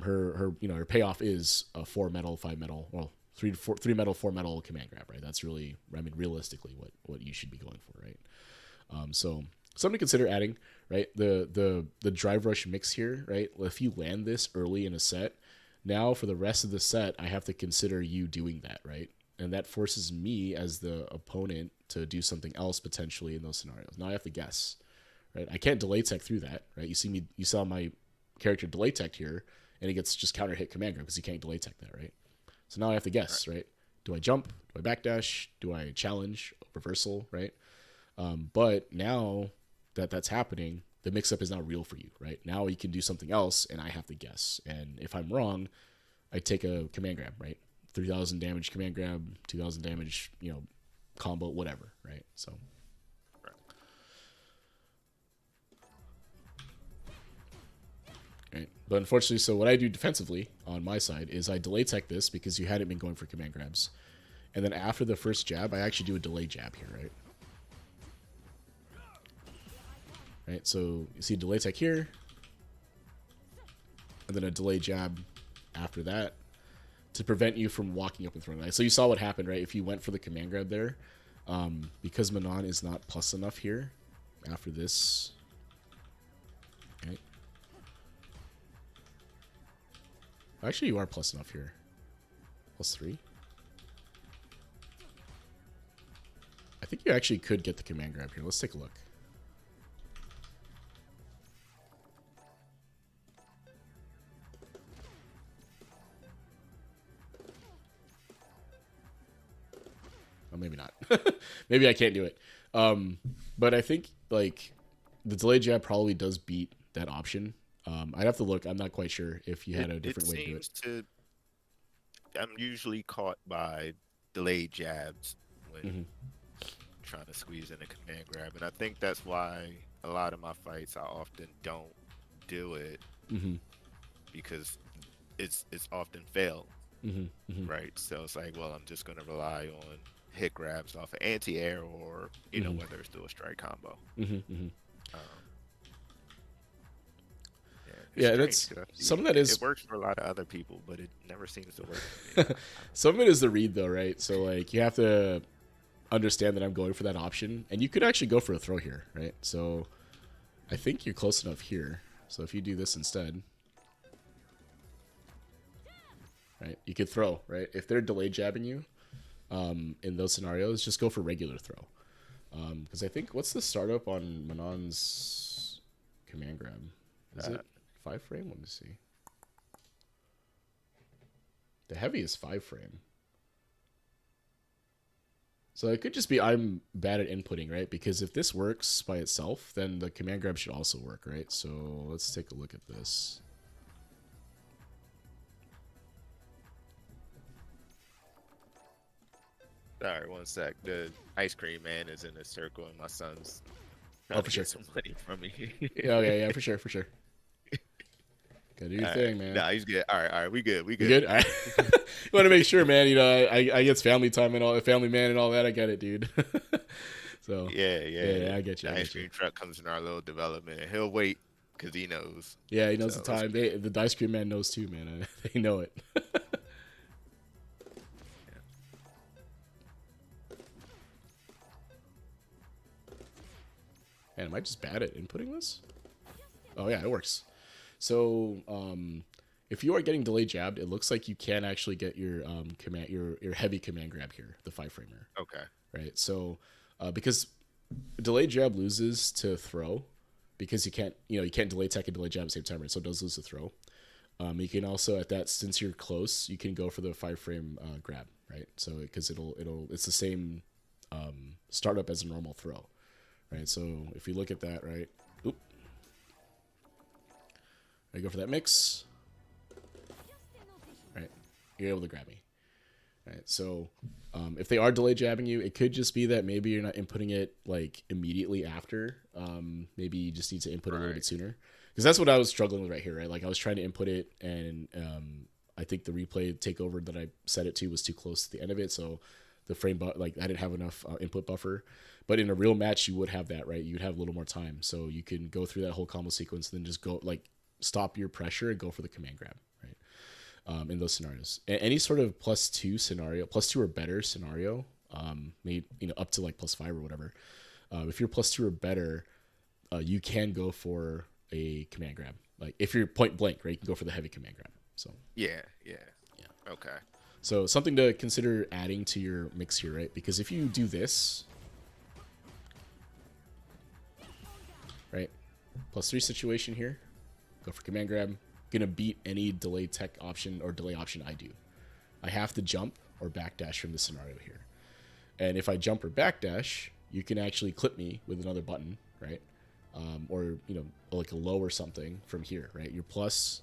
Her payoff is a 4 metal, 5 metal, well, 3 metal, 4 metal command grab, right? That's really, I mean, realistically what you should be going for, right? So something to consider adding, right? The drive rush mix here, right? If you land this early in a set, now for the rest of the set, I have to consider you doing that, right? And that forces me as the opponent to do something else potentially in those scenarios. Now I have to guess, right? I can't delay tech through that, right? You saw my character delay tech here, and he gets just counter hit command grab because he can't delay tech that, right? So now I have to guess, right? Do I jump? Do I backdash? Do I challenge? Reversal, right? But now that that's happening, the mix-up is now real for you, right? Now you can do something else, and I have to guess. And if I'm wrong, I take a command grab, right? 3,000 damage command grab, 2,000 damage, combo, whatever, right? So. Right. But unfortunately, so what I do defensively on my side is I delay tech this because you hadn't been going for command grabs. And then after the first jab, I actually do a delay jab here, right? Right, so you see delay tech here, and then a delay jab after that to prevent you from walking up and throwing that. So you saw what happened, right? If you went for the command grab there, because Manon is not plus enough here after this, right? Actually, you are plus enough here. Plus 3. I think you actually could get the command grab here. Let's take a look. Maybe not. Maybe I can't do it. But I think, like, the delay jab probably does beat that option. I'd have to look. I'm not quite sure if you had a different way to do it. I'm usually caught by delayed jabs when trying to squeeze in a command grab. And I think that's why a lot of my fights, I often don't do it because it's often failed. Right? So it's like, well, I'm just going to rely on hit grabs off of anti-air or whether it's through a strike combo. Yeah, that's some of that is it works for a lot of other people, but it never seems to work for me. Some of it is the read though, right? So like you have to understand that I'm going for that option. And you could actually go for a throw here, right? So I think you're close enough here. So if you do this instead, right, you could throw, right? If they're delay jabbing you in those scenarios, just go for regular throw. Because I think, what's the startup on Manon's command grab? Is it 5 frame? Let me see. The heavy is 5 frame. So it could just be I'm bad at inputting, right? Because if this works by itself, then the command grab should also work, right? So let's take a look at this. Sorry, one sec. The ice cream man is in a circle, and my son's Oh, for sure. some money from me. Okay, yeah, for sure, for sure. Gotta do your thing, man. Nah, he's good. All right, we good. You good? All right. You want to make sure, man. You know, I get family time and all, family man and all that. I get it, dude. So yeah, I get you. The ice cream truck comes in our little development, and he'll wait because he knows. Yeah, he knows the time. The ice cream man knows too, man. They know it. Man, am I just bad at inputting this? Oh yeah, it works. So if you are getting delay jabbed, it looks like you can actually get your your heavy command grab here, the 5 framer. Okay. Right. So because delay jab loses to throw, because you can't delay tech and delay jab at the same time, right? So it does lose the throw. You can also, at that, since you're close, you can go for the 5 frame grab, right? So because it's the same startup as a normal throw, right? So if you look at that, right? Oop. I go for that mix. Right, you're able to grab me. Right, so if they are delay jabbing you, it could just be that maybe you're not inputting it like immediately after. Maybe you just need to input a little bit sooner, because that's what I was struggling with right here. Right, like I was trying to input it, and I think the replay takeover that I set it to was too close to the end of it, so the frame like I didn't have enough input buffer. But in a real match, you would have that, right? You'd have a little more time, so you can go through that whole combo sequence, and then just go like stop your pressure and go for the command grab, right? In those scenarios, any sort of +2 scenario, +2 or better scenario, maybe up to like +5 or whatever. If you're +2 or better, you can go for a command grab. Like if you're point blank, right, you can go for the heavy command grab. So yeah. Okay. So something to consider adding to your mix here, right? Because if you do this, right, +3 situation here, go for command grab. Gonna beat any delay tech option or delay option I do. I have to jump or backdash from this scenario here. And if I jump or backdash, you can actually clip me with another button, right? Or like a low or something from here, right? Your plus,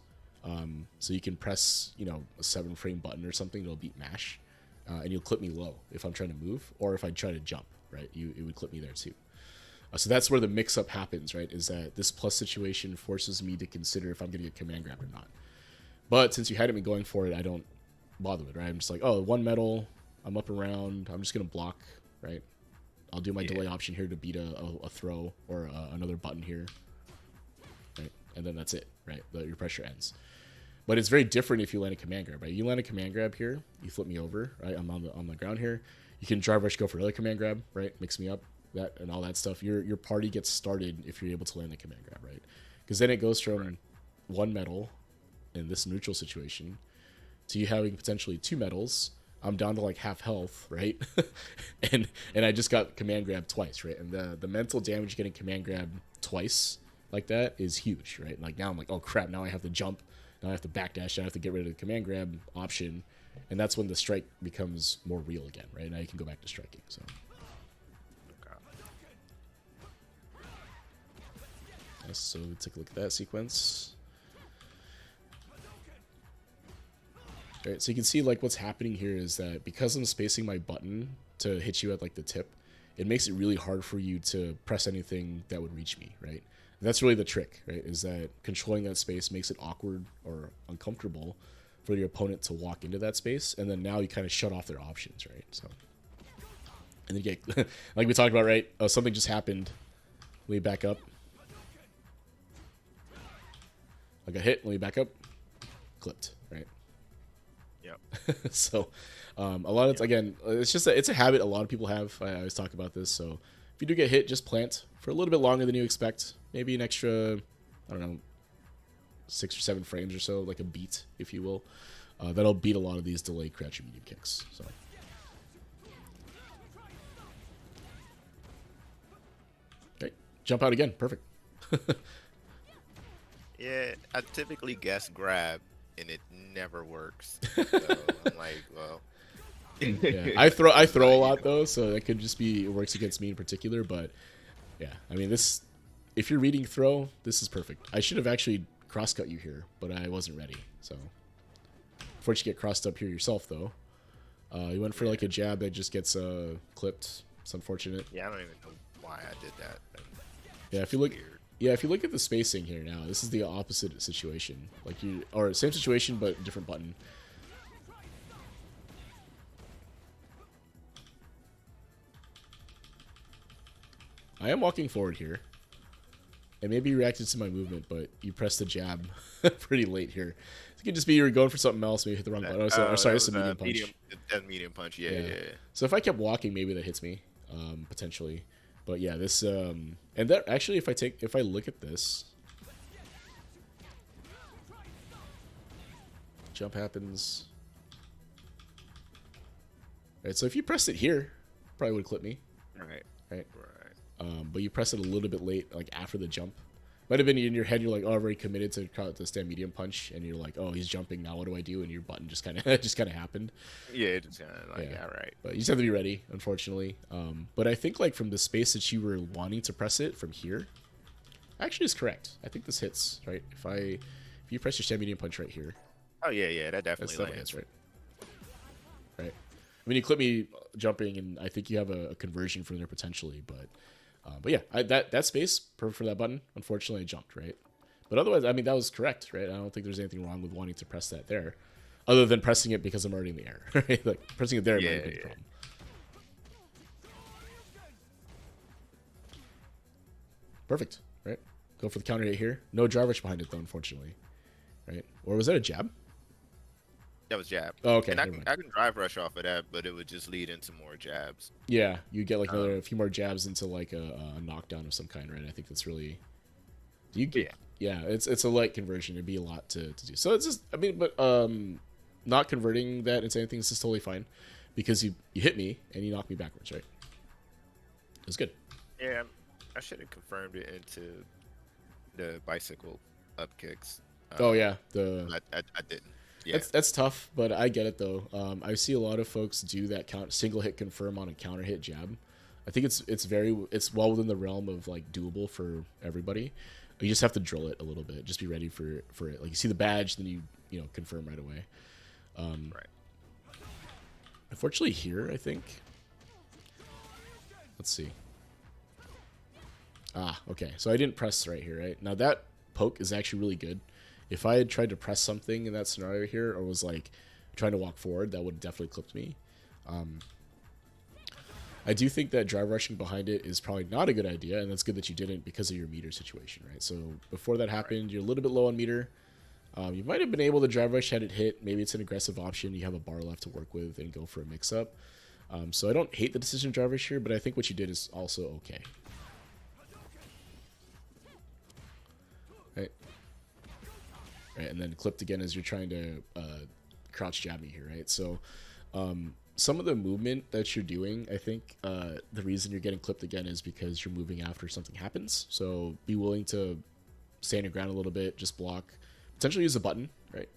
so you can press a 7 frame button or something. It'll beat mash, and you'll clip me low if I'm trying to move, or if I try to jump, right? It would clip me there too. So that's where the mix-up happens, right? Is that this plus situation forces me to consider if I'm going to get command grab or not. But since you hadn't been going for it, I don't bother with it, right? I'm just like, oh, 1 metal, I'm up around, I'm just going to block, right? I'll do my delay option here to beat a throw or another button here, right? And then that's it, right? Your pressure ends. But it's very different if you land a command grab, right? You land a command grab here, you flip me over, right? I'm on the ground here. You can drive rush, go for another command grab, right? Mix me up. That and all that stuff. Your party gets started if you're able to land the command grab, right? Because then it goes from 1 metal in this neutral situation to you having potentially 2 metals. I'm down to like half health, right? and I just got command grab twice, right? And the mental damage getting command grab twice like that is huge, right? Like now I'm like, oh crap, now I have to jump, now I have to backdash, now I have to get rid of the command grab option, and that's when the strike becomes more real again, right? Now you can go back to striking. So so take a look at that sequence. All right, so you can see like what's happening here is that because I'm spacing my button to hit you at like the tip, it makes it really hard for you to press anything that would reach me, right? And that's really the trick, right? Is that controlling that space makes it awkward or uncomfortable for your opponent to walk into that space, and then now you kind of shut off their options, right? So, and then you get like we talked about, right? Oh, something just happened. Let me back up. I got hit. Let me back up. Clipped, right? Yep. So a lot of Yep. again, it's just it's a habit a lot of people have. I always talk about this. So if you do get hit, just plant for a little bit longer than you expect. Maybe an extra, I don't know, 6 or 7 frames or so, like a beat, if you will. That'll beat a lot of these delayed crouch and medium kicks. So. Okay, jump out again. Perfect. Yeah, I typically guess grab, and it never works. So I'm like, well, Yeah, I it's throw not, a lot though, so that could just be it works against me in particular. But yeah, I mean this, if you're reading throw, this is perfect. I should have actually cross cut you here, but I wasn't ready. So, fortunately, get crossed up here yourself though. You went for like a jab that just gets clipped. It's unfortunate. yeah, I don't even know why I did that. Yeah, if you look, yeah, if you look at the spacing here now, this is the opposite situation. Like you, or same situation but different button. I am walking forward here. And maybe you reacted to my movement, but you pressed the jab pretty late here. It could just be you were going for something else, maybe hit the wrong button. Oh, sorry, That it's a was medium punch. medium punch. Yeah, yeah. So if I kept walking, maybe that hits me, potentially. But yeah, this and that actually, if I look at this, jump happens. Right, so if you pressed it here, probably would clip me. Right. Right. Right. But you press it a little bit late, like after the jump. Might have been in your head. You're like, oh, already committed to stand medium punch, and you're like, oh, he's jumping now. What do I do? And your button just kind of happened. Yeah, it just kind of like, yeah, right. But you just have to be ready, unfortunately. But I think like from the space that you were wanting to press it from here, actually is correct. I think this hits right. If you press your stand medium punch right here, Oh yeah, yeah, that definitely that's lands. right. Right. I mean, you clip me jumping, and I think you have a conversion from there potentially, but yeah, that space perfect for that button. Unfortunately, I jumped right, but otherwise, I mean that was correct, right? I don't think there's anything wrong with wanting to press that there, other than pressing it because I'm already in the air. Right? Like pressing it there might have been the problem. Perfect, right? Go for the counter hit here. No drive rush behind it though, unfortunately, right? Or was that a jab? That was jab. Oh, okay, And I never can mind. I can drive rush off of that, but it would just lead into more jabs. Yeah, you get like a few more jabs into like a knockdown of some kind, right? I think that's really. Do you get? Yeah. Yeah, it's a light conversion. It'd be a lot to do. So it's just, I mean, but not converting that into anything is just totally fine, because you hit me and you knocked me backwards, right? It was good. Yeah, I should have confirmed it into the bicycle up kicks. Oh yeah, the I didn't. Yeah. that's tough, but I get it though. I see a lot of folks do that single hit confirm on a counter hit jab. I think it's well within the realm of like doable for everybody. You just have to drill it a little bit. Just be ready for it. Like you see the badge, then you know confirm right away. Right. Unfortunately, here I think. Let's see. Ah, okay. So I didn't press right here, right? Now that poke is actually really good. If I had tried to press something in that scenario here, or was like trying to walk forward, that would have definitely clipped me. I do think that drive rushing behind it is probably not a good idea, and that's good that you didn't because of your meter situation, right? So before that happened, you're a little bit low on meter. You might have been able to drive rush had it hit. Maybe it's an aggressive option. You have a bar left to work with and go for a mix-up. So I don't hate the decision to drive rush here, but I think what you did is also okay. Right. Right, and then clipped again as you're trying to crouch jab me here, right? So some of the movement that you're doing, I think the reason you're getting clipped again is because you're moving after something happens. So be willing to stand your ground a little bit, just block, potentially use a button, right?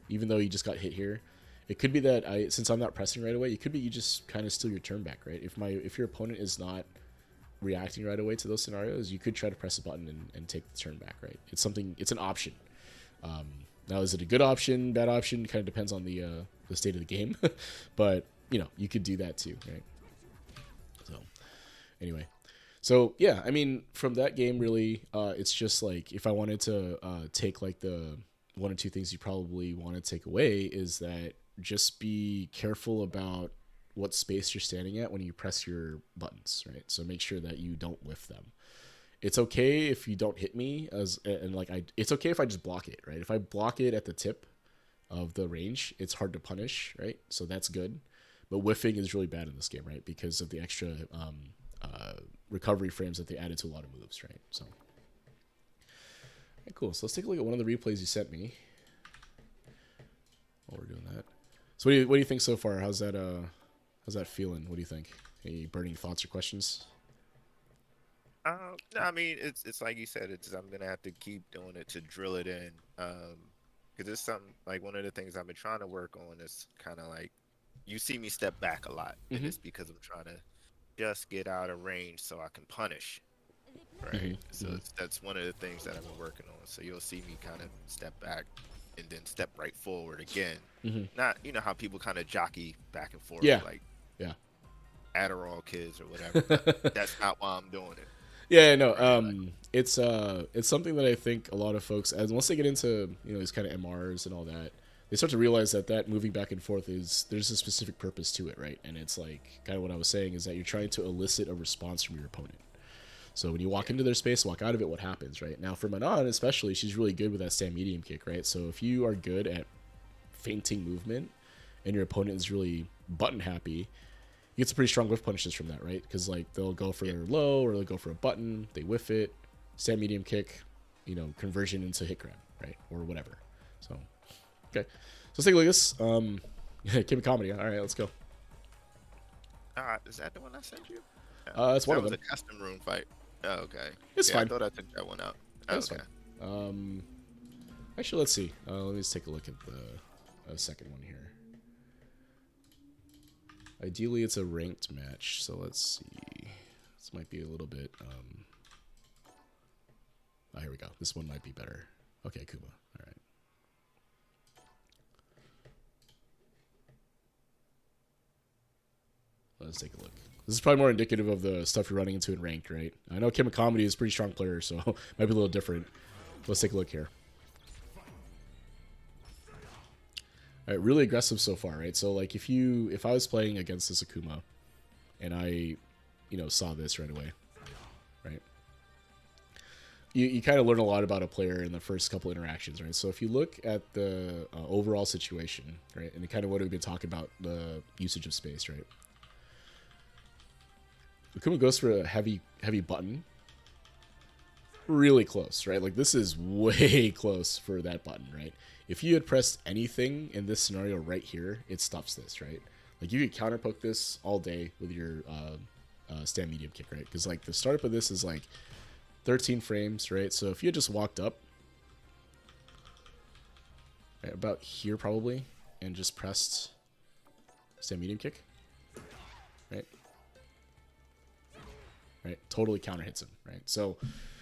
Even though you just got hit here, it could be that since I'm not pressing right away, it could be you just kind of steal your turn back, right? If your opponent is not reacting right away to those scenarios, you could try to press a button and take the turn back, right? It's an option. Now, is it a good option, bad option? Kind of depends on the state of the game, but you could do that too, right? So, anyway, so yeah, I mean, from that game, really, it's just like if I wanted to take like the one or two things you probably want to take away is that just be careful about what space you're standing at when you press your buttons, right? So make sure that you don't whiff them. It's okay if you don't hit me it's okay if I just block it, right? If I block it at the tip of the range, it's hard to punish, right? So that's good. But whiffing is really bad in this game, right? Because of the extra recovery frames that they added to a lot of moves, right? So, okay, cool. So let's take a look at one of the replays you sent me. While we're doing that. So what do you think so far? How's that feeling? What do you think? Any burning thoughts or questions? No, I mean it's like you said. I'm gonna have to keep doing it to drill it in. Because it's something like one of the things I've been trying to work on is kind of like you see me step back a lot, and it's because I'm trying to just get out of range so I can punish, right? So that's one of the things that I've been working on. So you'll see me kind of step back and then step right forward again. Not, you know how people kind of jockey back and forth, Yeah. like Yeah. Adderall kids or whatever. That's not why I'm doing it. Yeah, no. Right? It's something that I think a lot of folks, as once they get into these kind of MRs and all that, they start to realize that moving back and forth there's a specific purpose to it, right? And it's like kind of what I was saying is that you're trying to elicit a response from your opponent. So when you walk into their space, walk out of it, what happens, right? Now for Manon especially, she's really good with that stand medium kick, right? So if you are good at feinting movement and your opponent is really button happy, you get some pretty strong whiff punishes from that, right? Because like they'll go for their low or they'll go for a button, they whiff it, stand medium kick, conversion into hit grab, right? Or whatever. So, okay. So let's take a look at this. Kim Comedy. All right, let's go. Is that the one I sent you? It's one of them. That was a custom room fight. Oh, okay. It's fine. I thought I took that one out. That's fine. Actually, let's see. Let me just take a look at the second one here. Ideally, it's a ranked match, so let's see. This might be a little bit... Oh, here we go. This one might be better. Okay, Kuma. All right. Let's take a look. This is probably more indicative of the stuff you're running into in ranked, right? I know Kim Comedy is a pretty strong player, so might be a little different. Let's take a look here. All right, really aggressive so far, right? So like if I was playing against this Akuma and I, saw this right away, right? You kind of learn a lot about a player in the first couple interactions, right? So if you look at the overall situation, right, and kind of what we've been talking about, the usage of space, right? Akuma goes for a heavy button. Really close, right? Like this is way close for that button, right? If you had pressed anything in this scenario right here, it stuffs this, right? Like you could counter poke this all day with your stand medium kick, right? Because like the startup of this is like 13 frames, right? So if you had just walked up right, about here probably and just pressed stand medium kick, right? Right, totally counter hits him, right? So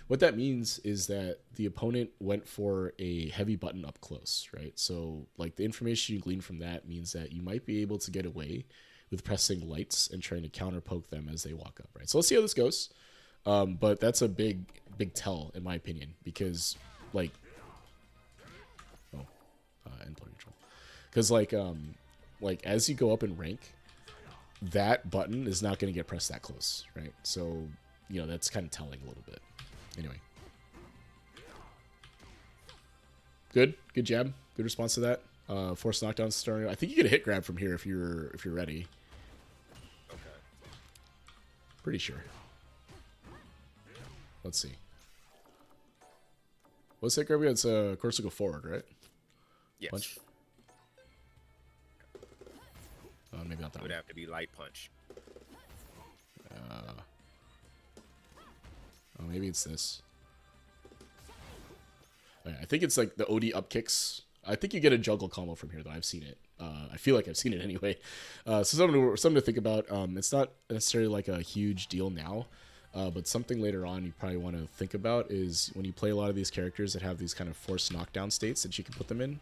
what that means is that the opponent went for a heavy button up close, right? So like the information you glean from that means that you might be able to get away with pressing lights and trying to counter poke them as they walk up, right? So let's see how this goes. But that's a big tell in my opinion, because like, endpoint control, because like as you go up in rank, that button is not going to get pressed that close, right? So that's kind of telling a little bit. Anyway, good jab, good response to that. Force knockdown scenario. I think you get a hit grab from here if you're ready. Okay. Pretty sure. Let's see. What's hit grab? It's of course to go forward, right? Yes. Punch. Maybe not that. It would have to be light punch. Oh, maybe it's this. I think it's like the OD up kicks. I think you get a juggle combo from here, though. I've seen it. I feel like I've seen it anyway. So something to think about. It's not necessarily like a huge deal now, but something later on you probably want to think about is when you play a lot of these characters that have these kind of forced knockdown states that you can put them in.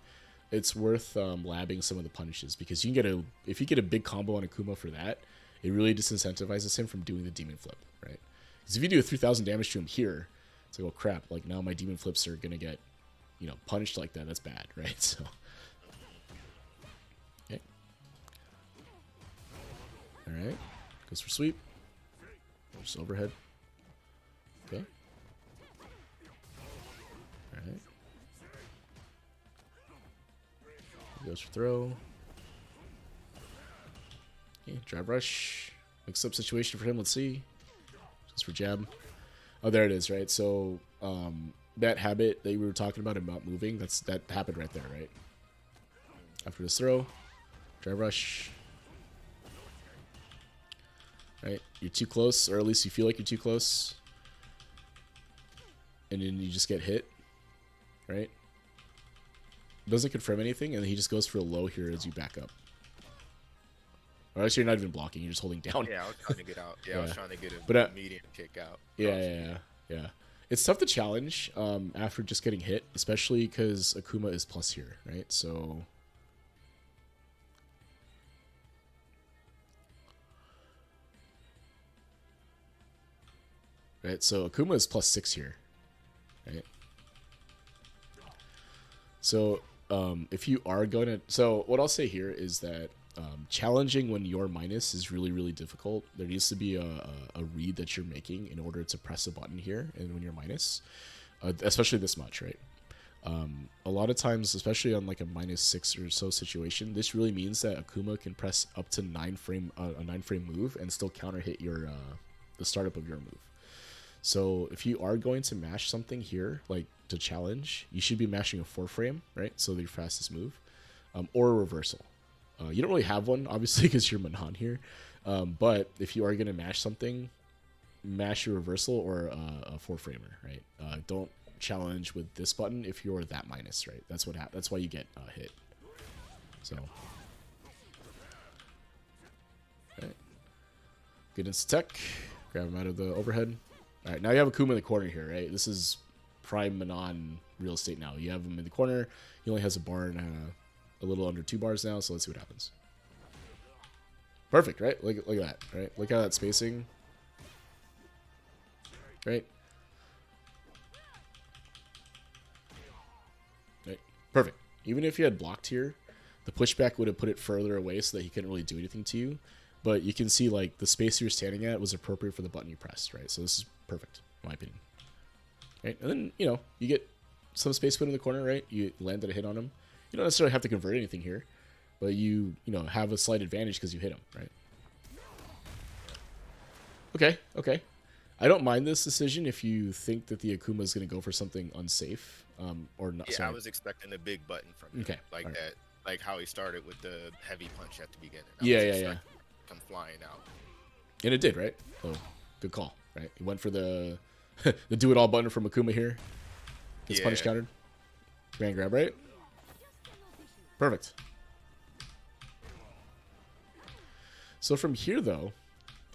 It's worth labbing some of the punishes, because you can get if you get a big combo on Akuma for that, it really disincentivizes him from doing the demon flip, right? Because if you do a 3,000 damage to him here, it's like, oh crap, like now my demon flips are gonna get, punished like that. That's bad, right? So, okay, all right, goes for sweep, just overhead, okay, all right. Goes for throw. Okay, drive rush. Mix up situation for him. Let's see. Just for jab. Oh, there it is, right? So that habit that we were talking about moving, that happened right there, right? After this throw, drive rush. Right? You're too close, or at least you feel like you're too close. And then you just get hit, right? Doesn't confirm anything, and then he just goes for a low here as you back up. Or actually, you're not even blocking, you're just holding down. Yeah, I was trying to get out. Yeah, I was trying to get But, a medium kick out. Yeah. It's tough to challenge after just getting hit, especially because Akuma is plus here, right? So... Right, so Akuma is plus 6 here, right? So if you are going to... So what I'll say here is that challenging when you're minus is really, really difficult. There needs to be a read that you're making in order to press a button here and when you're minus, especially this much, right? A lot of times, especially on like a -6 or so situation, this really means that Akuma can press up to a 9-frame move and still counter hit your the startup of your move. So if you are going to mash something here, like to challenge, you should be mashing a 4-frame, right? So your fastest move, or a reversal. You don't really have one, obviously, because you're Manon here. But if you are going to mash something, mash your reversal or a 4-framer, right? Don't challenge with this button if you're that minus, right? That's what that's why you get hit. So, right. Get into tech, grab him out of the overhead. All right, now you have Akuma in the corner here, right? This is prime Manon real estate now. You have him in the corner. He only has a bar and a little under 2 bars now, so let's see what happens. Perfect, right? Look at that, right? Look at that spacing. Right? Right. Perfect. Even if you had blocked here, the pushback would have put it further away so that he couldn't really do anything to you. But you can see, like, the space you're standing at was appropriate for the button you pressed, right? So this is perfect, in my opinion. Right? And then, you know, you get some space put in the corner, right? You landed a hit on him. You don't necessarily have to convert anything here, but you know, have a slight advantage because you hit him, right? Okay. I don't mind this decision if you think that the Akuma is going to go for something unsafe, or not. Yeah, sorry. I was expecting a big button from him. Okay, Like right. that, like how he started with the heavy punch at the beginning. Yeah. Come flying out. And it did, right? So, good call, right? He went for the the do-it-all button from Akuma here. Gets punish countered. Command grab, right? Perfect. So from here, though,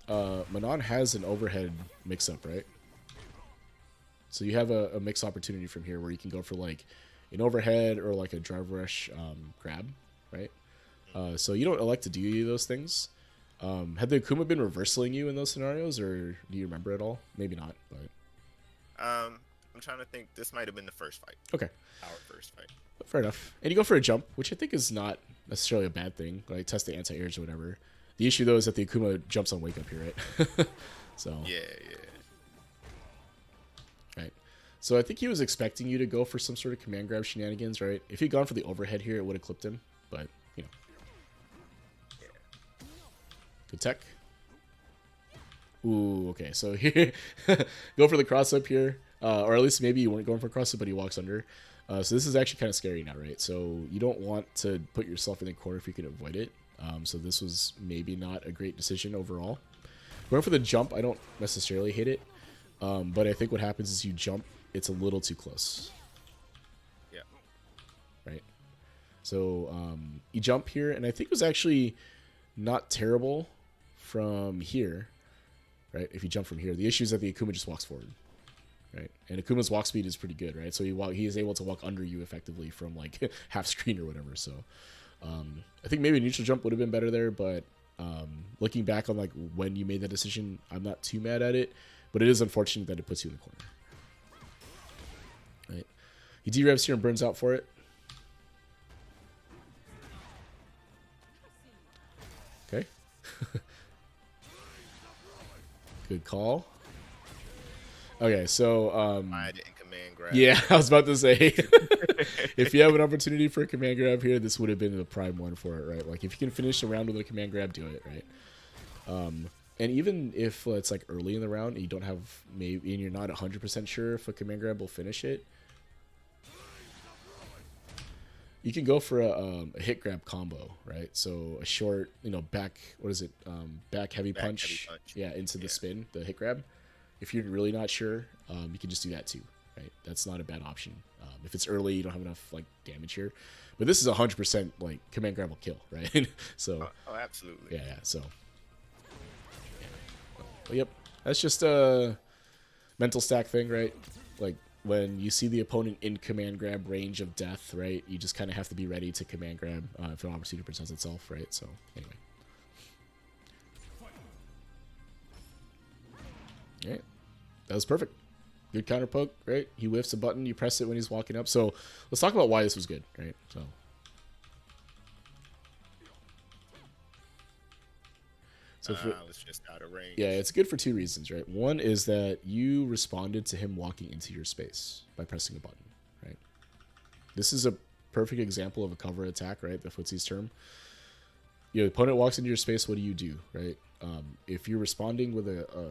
Manon has an overhead mix-up, right? So you have a mix opportunity from here where you can go for like an overhead or like a drive rush grab, right? So you don't elect to do any of those things. Had the Akuma been reversaling you in those scenarios, or do you remember at all? Maybe not, but... I'm trying to think. This might have been the first fight. Okay. Our first fight. Fair enough. And you go for a jump, which I think is not necessarily a bad thing. Like, test the anti-airs or whatever. The issue, though, is that the Akuma jumps on wake up here, right? So... Yeah. Right. So I think he was expecting you to go for some sort of command grab shenanigans, right? If he'd gone for the overhead here, it would have clipped him. But, you know. Good tech. Ooh, okay. So here, go for the cross up here. Or at least maybe you weren't going for a cross up, but he walks under. So this is actually kind of scary now, right? So you don't want to put yourself in the corner if you can avoid it. So this was maybe not a great decision overall. Going for the jump, I don't necessarily hate it. But I think what happens is you jump, it's a little too close. Yeah. Right? So you jump here, and I think it was actually not terrible from here. Right? If you jump from here. The issue is that the Akuma just walks forward. Right? And Akuma's walk speed is pretty good, right? So he is able to walk under you effectively from like half screen or whatever. So I think maybe a neutral jump would have been better there, but looking back on like when you made that decision, I'm not too mad at it. But it is unfortunate that it puts you in the corner. Right? He D-revs here and burns out for it. Okay. Good call. Okay, so I didn't command grab. yeah, I was about to say, if you have an opportunity for a command grab here, this would have been the prime one for it, right? Like if you can finish the round with a command grab, do it, right? And even if it's like early in the round and you don't have maybe and you're not 100% sure if a command grab will finish it, you can go for a hit grab combo, right? So a short, back, what is it? Back heavy Back heavy punch, punch. yeah, into the Yeah. spin, the hit grab. If you're really not sure, you can just do that too, right? That's not a bad option. If it's early, you don't have enough like damage here, but this is 100% like command grab will kill, right? So Oh, absolutely. yeah. So well, yep, that's just a mental stack thing, right? Like when you see the opponent in command grab range of death, right? You just kind of have to be ready to command grab if an opportunity presents itself, right? So anyway, all right, that was perfect. Good counter poke, right? He whiffs a button, you press it when he's walking up. So let's talk about why this was good, right? So for, I was just out of range. yeah, it's good for two reasons, right? One is that you responded to him walking into your space by pressing a button, right? This is a perfect example of a cover attack, right? The footsie's term. Your opponent walks into your space, what do, right? If you're responding with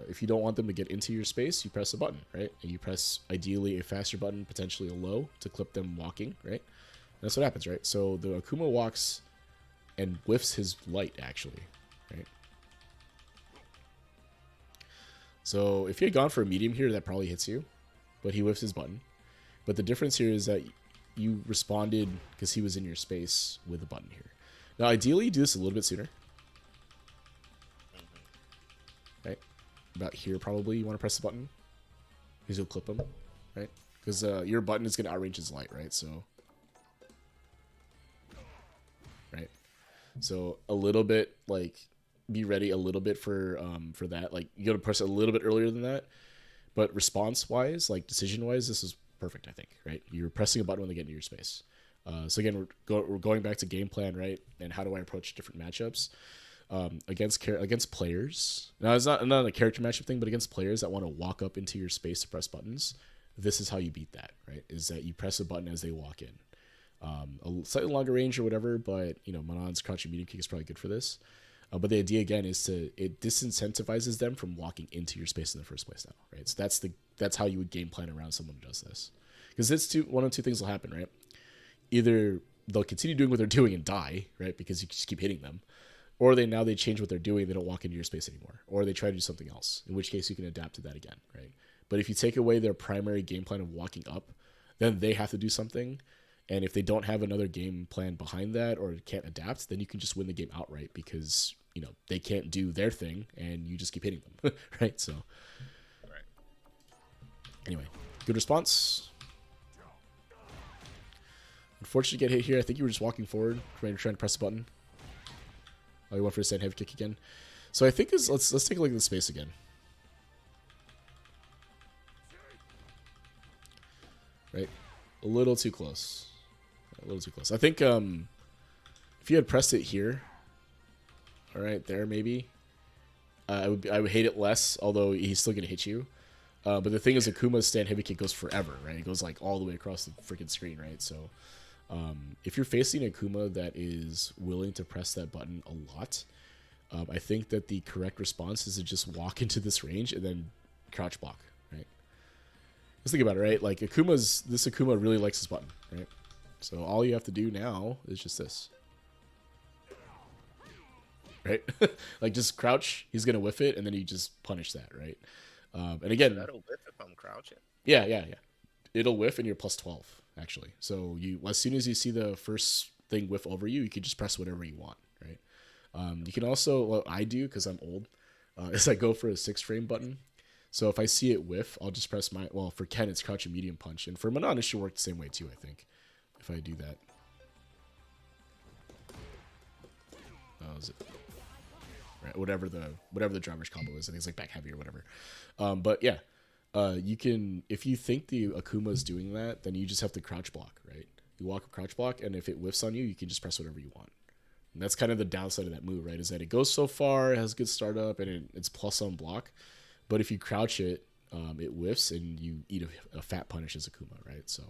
if you don't want them to get into your space, you press a button, right? And you press ideally a faster button, potentially a low, to clip them walking, right? And that's what happens, right? So the Akuma walks and whiffs his light, actually, right? So if he had gone for a medium here, that probably hits you, but he whiffs his button. But the difference here is that you responded because he was in your space with a button here. Now, ideally, you do this a little bit sooner. Right? About here, probably, you want to press the button. Because you'll clip him, right? Because your button is going to outrange his light, right? So, right? So, a little bit, like, be ready a little bit for that. Like, you got to press it a little bit earlier than that. But response-wise, like, decision-wise, this is perfect, I think, right? You're pressing a button when they get into your space. So again, we're going back to game plan, right? And how do I approach different matchups against players? Now, it's not a character matchup thing, but against players that want to walk up into your space to press buttons, this is how you beat that, right? Is that you press a button as they walk in. A slightly longer range or whatever, but Manon's crouching medium kick is probably good for this. But the idea again is it disincentivizes them from walking into your space in the first place now, right? So that's how you would game plan around someone who does this, because one of two things will happen, right? Either they'll continue doing what they're doing and die, right? Because you just keep hitting them, or they change what they're doing. They don't walk into your space anymore, or they try to do something else. In which case, you can adapt to that again, right? But if you take away their primary game plan of walking up, then they have to do something. And if they don't have another game plan behind that or can't adapt, then you can just win the game outright because they can't do their thing and you just keep hitting them, right? So, Right. Anyway, good response. Unfortunately, get hit here. I think you were just walking forward, trying to press a button. Oh, you went for a stand heavy kick again. So I think let's take a look at the space again. Right, a little too close. A little too close. I think if you had pressed it here, all right, there maybe, I would hate it less. Although he's still gonna hit you. But the thing is, Akuma's stand heavy kick goes forever, right? It goes like all the way across the freaking screen, right? So. If you're facing a Akuma that is willing to press that button a lot, I think that the correct response is to just walk into this range and then crouch block, right? Just think about it, right? Like this Akuma really likes this button, right? So all you have to do now is just this, right? Like just crouch, he's gonna whiff it, and then you just punish that, right? And again, That'll whip if I'm crouching. yeah. It'll whiff and you're plus 12, actually. So as soon as you see the first thing whiff over you, you can just press whatever you want, right? You can also, what I do, because I'm old, is I go for a 6-frame button. So if I see it whiff, I'll just press for Ken, it's crouch and medium punch. And for Manon, it should work the same way too, I think, if I do that. Oh, is it? Right, whatever the driver's combo is. I think it's like back heavy or whatever. But yeah. You can, if you think the Akuma is doing that, then you just have to crouch block, right? You walk a crouch block, and if it whiffs on you, you can just press whatever you want. And that's kind of the downside of that move, right? Is that it goes so far, it has good startup, and it's plus on block. But if you crouch it, it whiffs and you eat a fat punish as Akuma, right? So,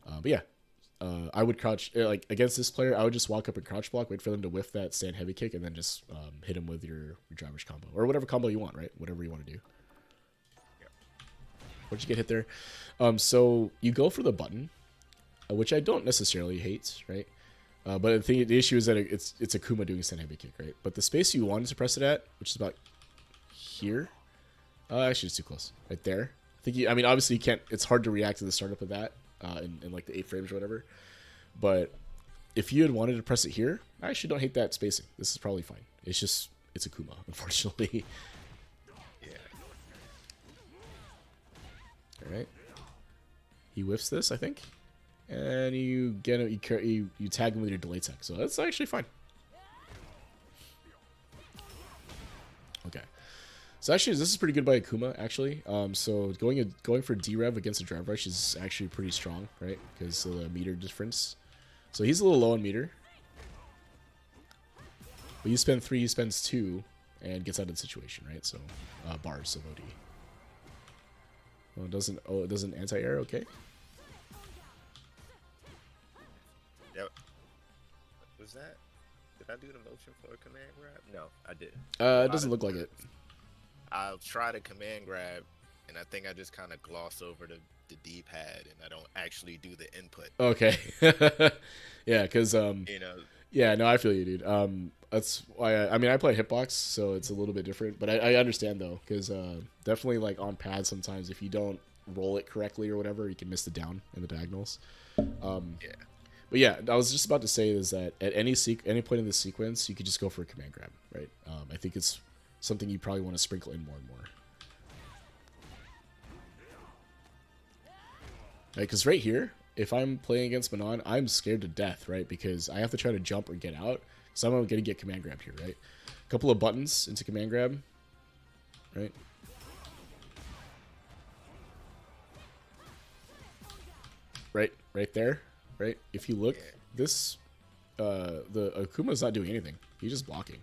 but yeah, I would crouch like against this player. I would just walk up and crouch block, wait for them to whiff that stand heavy kick, and then just hit him with your driver's combo or whatever combo you want, right? Whatever you want to do. What'd you get hit there? So you go for the button, which I don't necessarily hate, right? But the issue is that it's Akuma doing a stand heavy kick, right? But the space you wanted to press it at, which is about here, actually it's too close, right there. I mean, obviously you can't. It's hard to react to the startup of that in like the 8 frames or whatever. But if you had wanted to press it here, I actually don't hate that spacing. This is probably fine. It's just it's Akuma, unfortunately. Yeah. All right. He whiffs this, I think. And you get him, you tag him with your delay tech, so that's actually fine. Okay, so actually this is pretty good by Akuma actually. So going for D-Rev against a drive rush is actually pretty strong, right? Because of the meter difference. So he's a little low on meter, but you spend 3, he spends 2, and gets out of the situation, right? So bars of OD. Oh, it doesn't anti-air. Okay. Yep. Was that? Did I do the motion for a command grab? No, I didn't. It doesn't look like it. I'll try the command grab, and I think I just kind of gloss over the D-pad, and I don't actually do the input. Okay. Yeah, because You know. yeah, no, I feel you, dude. That's why I mean I play hitbox, so it's a little bit different, but I understand though, because definitely like on pad sometimes if you don't roll it correctly or whatever, you can miss the down and the diagonals. Yeah. But yeah, I was just about to say is that at any point in the sequence, you could just go for a command grab, right? I think it's something you probably want to sprinkle in more and more. Right, because right here, if I'm playing against Manon, I'm scared to death, right? Because I have to try to jump or get out, so I'm going to get command grabbed here, right? A couple of buttons into command grab, right? Right there. Right? If you look, this the Akuma's not doing anything. He's just blocking.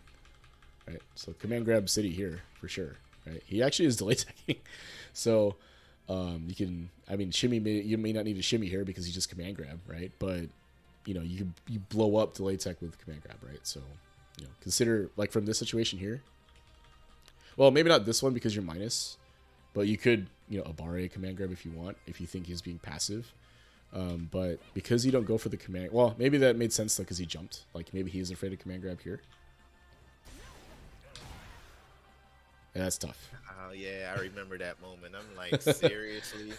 Right? So command grab city here for sure. Right? He actually is delay teching. So you can, I mean, you may not need to shimmy here because he just command grab, right? But you know, you blow up delay tech with command grab, right? So you know, consider like from this situation here. Well, maybe not this one because you're minus, but you could, you know, Abare command grab if you want, if you think he's being passive. But because you don't go for the command, well, maybe that made sense though because he jumped. Like maybe he's afraid of command grab here. Yeah, that's tough. Oh yeah, I remember that moment. I'm like, seriously?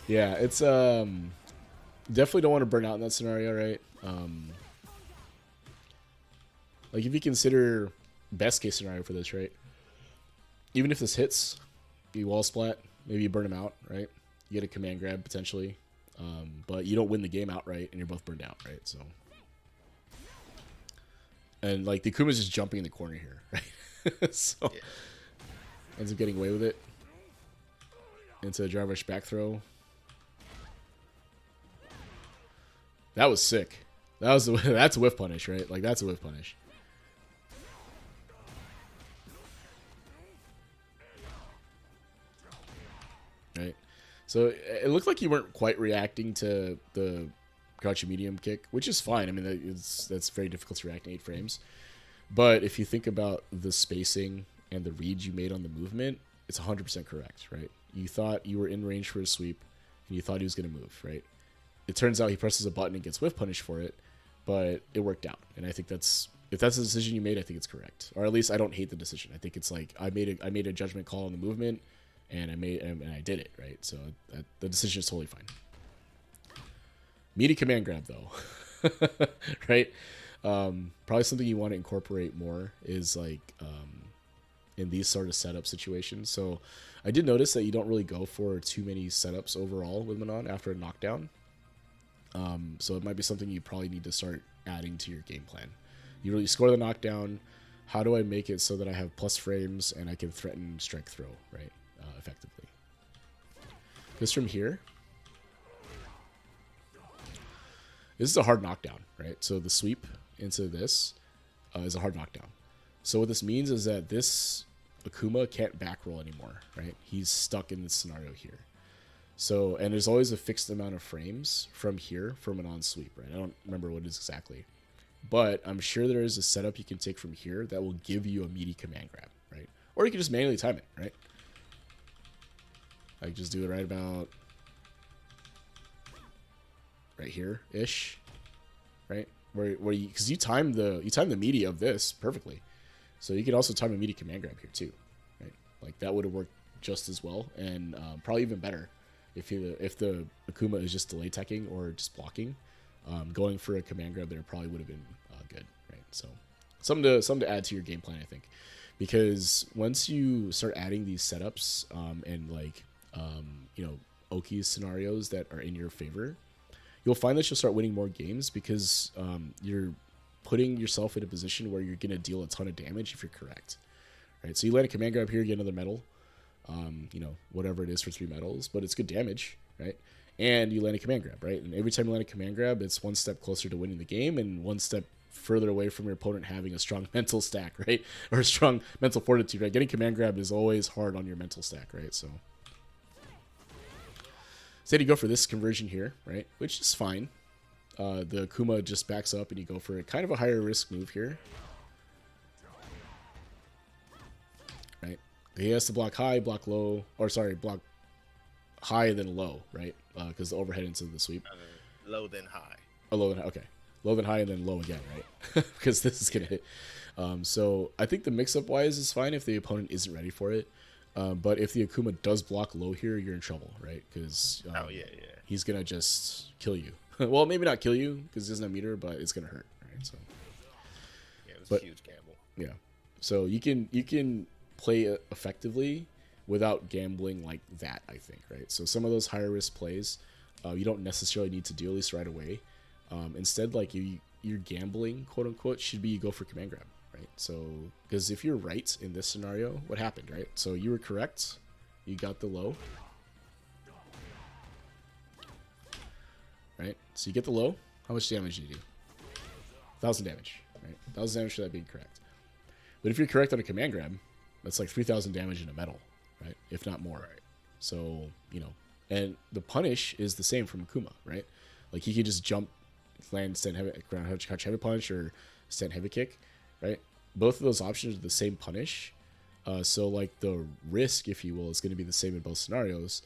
Yeah, it's definitely don't want to burn out in that scenario, right? Like if you consider best case scenario for this, right? Even if this hits, you wall splat, maybe you burn him out, right? You get a command grab potentially, but you don't win the game outright, and you're both burned out, right? So, and like the Akuma's just jumping in the corner here, right? So Yeah. ends up getting away with it into a drive rush back throw. That was sick. That's a whiff punish, right? Like that's a whiff punish. Right. So it looked like you weren't quite reacting to the crouching medium kick, which is fine. I mean, that's very difficult to react in 8 frames. But if you think about the spacing and the reads you made on the movement, it's 100% correct, right? You thought you were in range for a sweep, and you thought he was going to move, right? It turns out he presses a button and gets whiff punish for it, but it worked out. And I think if that's the decision you made, I think it's correct. Or at least I don't hate the decision. I think it's like I made a judgment call on the movement, and I did it, right? So the decision is totally fine. Meaty command grab though, right? Probably something you want to incorporate more is like in these sort of setup situations. So I did notice that you don't really go for too many setups overall with Manon after a knockdown. So it might be something you probably need to start adding to your game plan. You really score the knockdown. How do I make it so that I have plus frames and I can threaten strike throw, right? Effectively. Because from here, this is a hard knockdown, right? So the sweep into this is a hard knockdown. So what this means is that this Akuma can't back roll anymore, right? He's stuck in this scenario here. So, and there's always a fixed amount of frames from here from an on sweep, right? I don't remember what it is exactly, but I'm sure there is a setup you can take from here that will give you a meaty command grab, right? Or you can just manually time it, right? Like just do it right about right here ish, right? Where you, because you time the meaty of this perfectly, so you could also time a meaty command grab here too, right? Like that would have worked just as well, and probably even better if the Akuma is just delay teching or just blocking. Going for a command grab there probably would have been good, right? So something to add to your game plan, I think, because once you start adding these setups and like Oki's scenarios that are in your favor, you'll find that you'll start winning more games because you're putting yourself in a position where you're going to deal a ton of damage if you're correct, right? So you land a command grab here, get another metal, whatever it is for 3 metals, but it's good damage, right? And you land a command grab, right? And every time you land a command grab, it's one step closer to winning the game and one step further away from your opponent having a strong mental stack, right? Or a strong mental fortitude, right? Getting command grab is always hard on your mental stack, right? So instead you go for this conversion here, right? Which is fine. The Akuma just backs up and you go for a kind of a higher risk move here. Right? He has to block high, block low, or sorry, block high then low, right? Because the overhead into the sweep. Low then high. Oh, low then, okay. Low then high and then low again, right? Because this is going to hit. So I think the mix-up wise is fine if the opponent isn't ready for it. But if the Akuma does block low here, you're in trouble, right? Because he's going to just kill you. Well, maybe not kill you because he doesn't have meter, but it's going to hurt, right? So yeah, it was a huge gamble. Yeah. So you can play effectively without gambling like that, I think, right? So some of those higher risk plays you don't necessarily need to do, at least right away. Instead, like you're gambling, quote unquote, should be you go for command grab, right? So because if you're right in this scenario, what happened, right? So you were correct, you got the low, right? So you get the low. How much damage do you do? 1,000 damage, right? 1,000 damage for that being correct. But if you're correct on a command grab, that's like 3,000 damage in a metal, right? If not more. Right. So, and the punish is the same from Akuma, right? Like he can just jump, land, stand heavy, ground catch heavy punch, or stand heavy kick, right? Both of those options are the same punish. So like the risk, if you will, is going to be the same in both scenarios.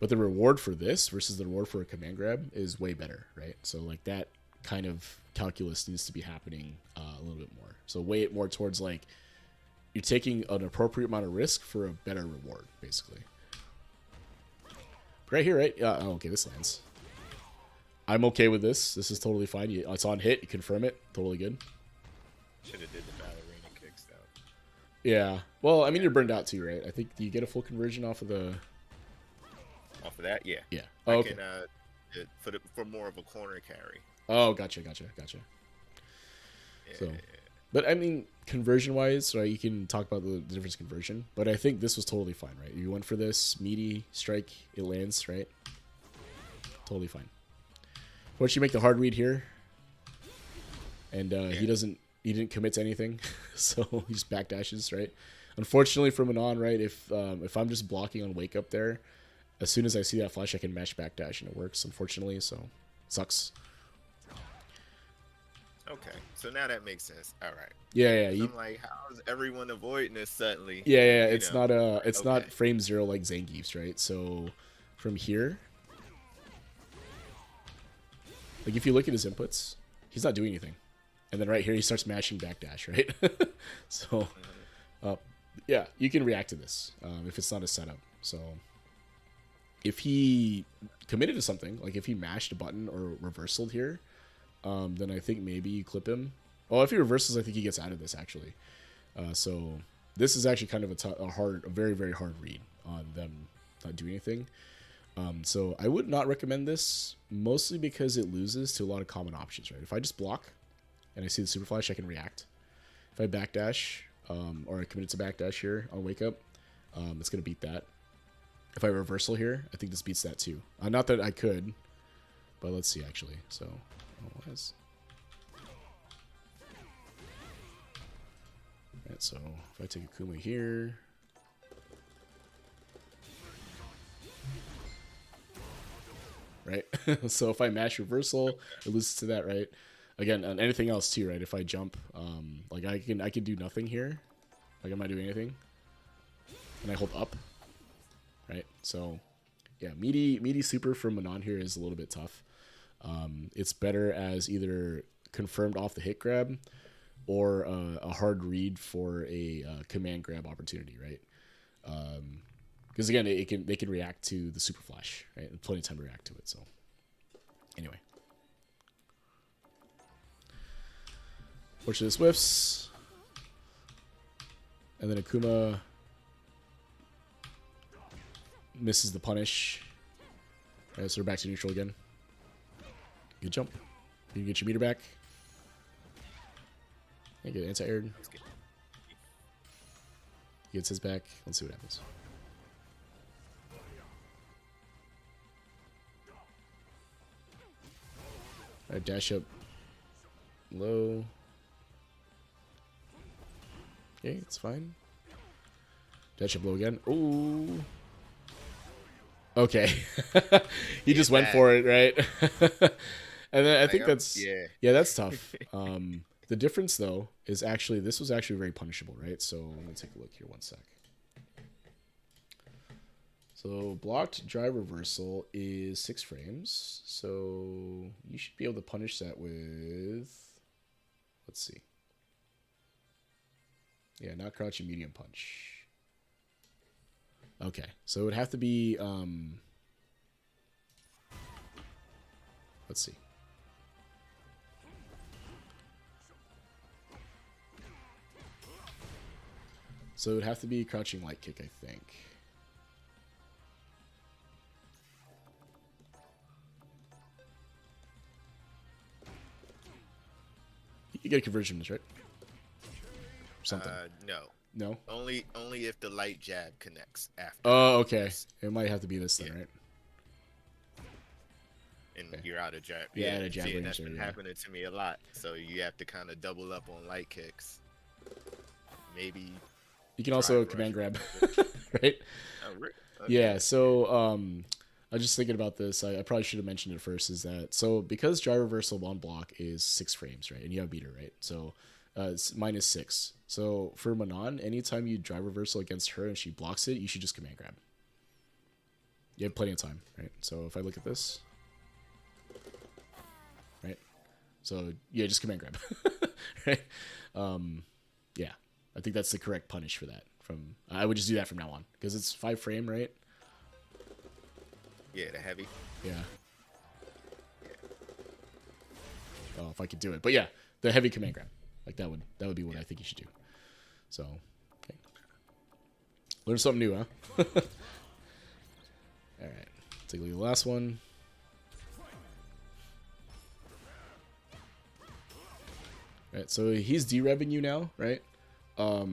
But the reward for this versus the reward for a command grab is way better, right? So like that kind of calculus needs to be happening a little bit more. So weigh it more towards like you're taking an appropriate amount of risk for a better reward, basically. But right here, right? Okay, this lands. I'm okay with this. This is totally fine. It's on hit. You confirm it. Totally good. Should have did the ballerina kicks though. Yeah. Well, I mean, you're burned out too, right? I think, do you get a full conversion off of the... Off of that? Yeah. Yeah. Oh, okay. I can, for more of a corner carry. Oh, gotcha. Yeah, So, but I mean, conversion-wise, right, you can talk about the difference in conversion, but I think this was totally fine, right? You went for this meaty strike, it lands, right? Totally fine. Once you make the hard read here, and he didn't commit to anything, so he just backdashes, right? Unfortunately for Manon, right, if I'm just blocking on wake up there, as soon as I see that flash, I can mash backdash, and it works, unfortunately, so sucks. Okay, so now that makes sense. All right. Yeah. I'm like, how is everyone avoiding this suddenly? Yeah. It's not frame zero like Zangief's, right? So from here, like if you look at his inputs, he's not doing anything, and then right here he starts mashing backdash, right? So, yeah, you can react to this if it's not a setup. So if he committed to something, like if he mashed a button or reversaled here, then I think maybe you clip him. Well, if he reverses, I think he gets out of this, actually. So this is actually kind of a very, very hard read on them not doing anything. So I would not recommend this, mostly because it loses to a lot of common options, right? If I just block and I see the super flash, I can react. If I backdash, or I committed to backdash here on wake up, it's going to beat that. If I reversal here, I think this beats that too. Not that I could, but let's see, actually. So... Right, so if I take Akuma here, right? So if I mash reversal, it loses to that, right? Again, on anything else too, right? If I jump, like I can do nothing here. Like I'm not doing anything, and I hold up, right? So yeah, meaty super for Manon here is a little bit tough. It's better as either confirmed off the hit grab or a hard read for a command grab opportunity, right? Because again, they can react to the super flash, right? And plenty of time to react to it. So anyway, fortunate whiffs, and then Akuma misses the punish. All right, so we're back to neutral again. Good jump. You can get your meter back. Yeah, get anti-aired. He gets his back. Let's see what happens. Alright, dash up low. Okay, it's fine. Dash up low again. Ooh. Okay. He just went for it, right? And then I think that's that's tough. The difference though is actually this was actually very punishable, right? So let me take a look here 1 sec. So blocked drive reversal is 6 frames. So you should be able to punish that with, let's see. Yeah, not crouching medium punch. Okay, so it would have to be, let's see. So it would have to be crouching light kick, I think. You get a conversion, right? Something. No. No? Only if the light jab connects after. Oh, okay. It might have to be this then, right? And you're out of jab. Yeah, out of jab range. That's been happening to me a lot. So you have to kind of double up on light kicks. Maybe. You can also command grab, right? Oh, really? Okay. Yeah, so I was just thinking about this. I probably should have mentioned it first. Is that so? Because drive reversal on block is 6 frames, right? And you have beater, right? So it's -6. So for Manon, anytime you drive reversal against her and she blocks it, you should just command grab. You have plenty of time, right? So if I look at this, right? So yeah, just command grab, right? Yeah, I think that's the correct punish for that. I would just do that from now on because it's 5 frame, right? Yeah, the heavy. Yeah. Oh, if I could do it, but yeah, the heavy command grab, like that would be what I think you should do. So, okay. Learn something new, huh? All right, take a look at the last one. All right, so he's derebbing you now, right?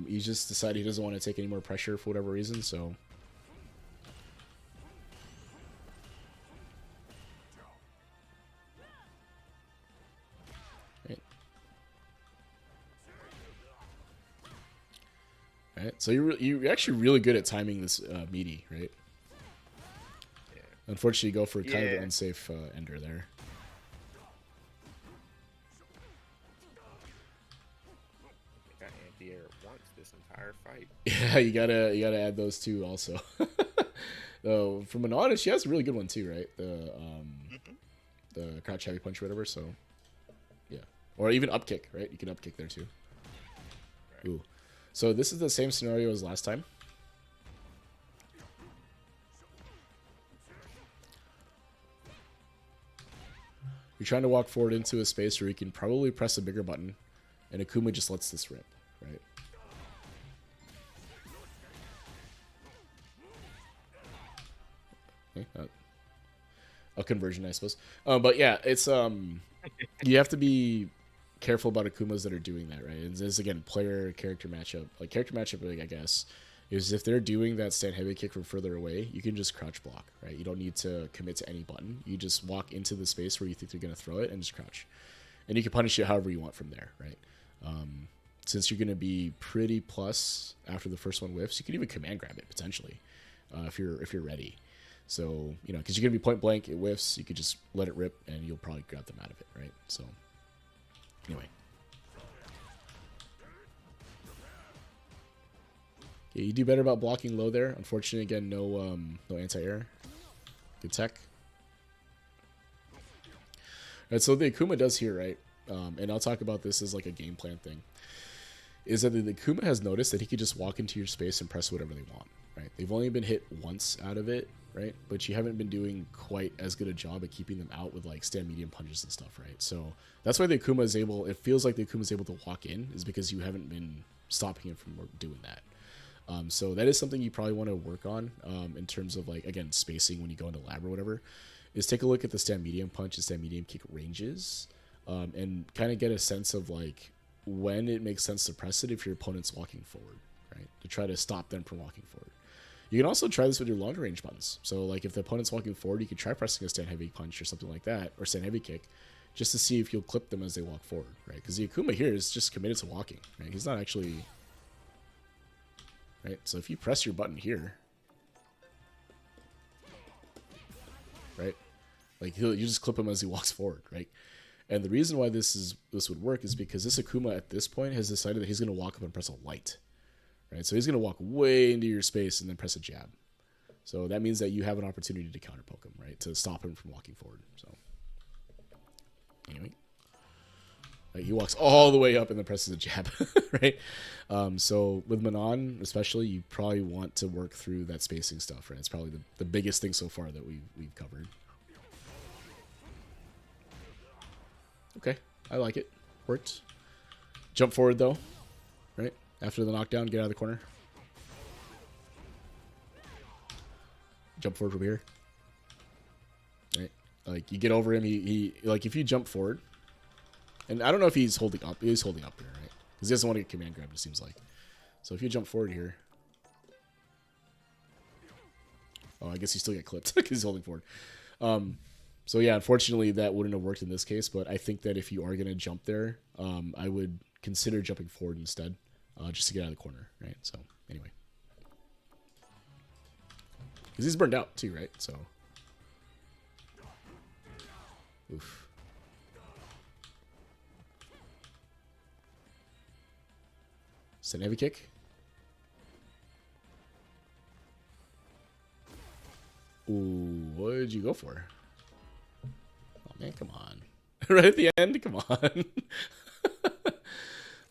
He's just decided he doesn't want to take any more pressure for whatever reason, so. Right. All right, so you're actually really good at timing this meaty, right? Yeah. Unfortunately, you go for kind of an unsafe ender there. This entire fight. Yeah, you gotta add those two also. Though from Manon, she has a really good one too, right? The crouch heavy punch or whatever. So yeah, or even up kick, right? You can up kick there too. Right. Ooh, so this is the same scenario as last time. You're trying to walk forward into a space where you can probably press a bigger button, and Akuma just lets this rip, right? A conversion, I suppose. But yeah, it's you have to be careful about Akumas that are doing that, right? And this again, player character matchup. Like character matchup, like, I guess, is if they're doing that stand heavy kick from further away, you can just crouch block, right? You don't need to commit to any button. You just walk into the space where you think they're gonna throw it and just crouch, and you can punish it however you want from there, right? Since you're gonna be pretty plus after the first one whiffs, you can even command grab it potentially if you're ready. So, you know, because you're going to be point blank, it whiffs, you could just let it rip, and you'll probably grab them out of it, right? So, anyway. Yeah, you do better about blocking low there. Unfortunately, again, no anti-air. Good tech. Alright, so the Akuma does here, right? And I'll talk about this as like a game plan thing. Is that the Akuma has noticed that he could just walk into your space and press whatever they want, right? They've only been hit once out of it, right? But you haven't been doing quite as good a job at keeping them out with like stand medium punches and stuff, right? So that's why the Akuma is able, it feels like the Akuma is able to walk in, is because you haven't been stopping him from doing that. So that is something you probably want to work on in terms of like, again, spacing when you go into lab or whatever, is take a look at the stand medium punch and stand medium kick ranges and kind of get a sense of like when it makes sense to press it if your opponent's walking forward, right? To try to stop them from walking forward. You can also try this with your longer range buttons. So like if the opponent's walking forward, you could try pressing a stand heavy punch or something like that, or stand heavy kick, just to see if you'll clip them as they walk forward, right? Because the Akuma here is just committed to walking, right? He's not actually... Right, so if you press your button here, right, like you just clip him as he walks forward, right? And the reason why this would work is because this Akuma at this point has decided that he's going to walk up and press a light, right? So he's going to walk way into your space and then press a jab. So that means that you have an opportunity to counter poke him, right, to stop him from walking forward. So anyway. Right, he walks all the way up and then presses a jab, right? So with Manon, especially, you probably want to work through that spacing stuff, right? It's probably the biggest thing so far that we've covered. Okay, I like it. Worked. Jump forward, though, right? After the knockdown, get out of the corner. Jump forward from here. Right? Like, you get over him, he like, if you jump forward, and I don't know if he's holding up. He's holding up here, right? Because he doesn't want to get command grabbed, it seems like. So if you jump forward here... Oh, I guess you still get clipped because he's holding forward. So yeah, unfortunately, that wouldn't have worked in this case. But I think that if you are going to jump there, I would consider jumping forward instead. Just to get out of the corner, right? So, anyway. Because he's burned out too, right? So... Oof. Send heavy kick. Ooh, what did you go for? Oh man, come on. Right at the end? Come on.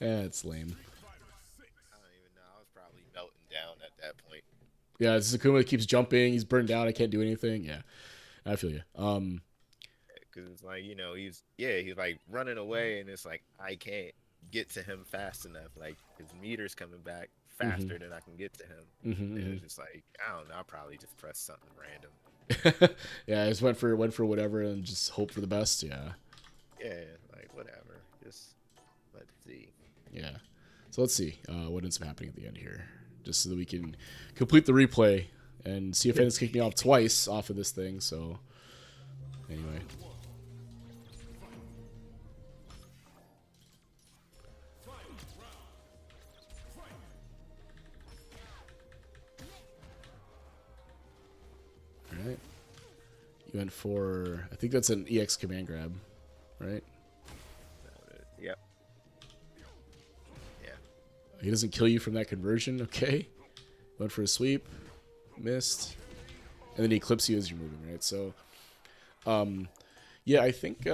That's lame. I don't even know. I was probably melting down at that point. Yeah, this is Akuma that keeps jumping. He's burned out. I can't do anything. Yeah, I feel you. Because it's like, you know, he's like running away, and it's like I can't get to him fast enough. Like his meter's coming back faster than I can get to him. And it's just like, I don't know. I'll probably just press something random. Yeah, I just went for whatever and just hope for the best. Yeah. Yeah, like whatever. Just let's see. Yeah. So let's see what ends up happening at the end here, just so that we can complete the replay and see if it's kicked me off twice off of this thing. So anyway. Alright. You went for, I think that's an EX command grab, right? Yep. Yeah. He doesn't kill you from that conversion, okay? Went for a sweep, missed, and then he clips you as you're moving, right? So, yeah, I think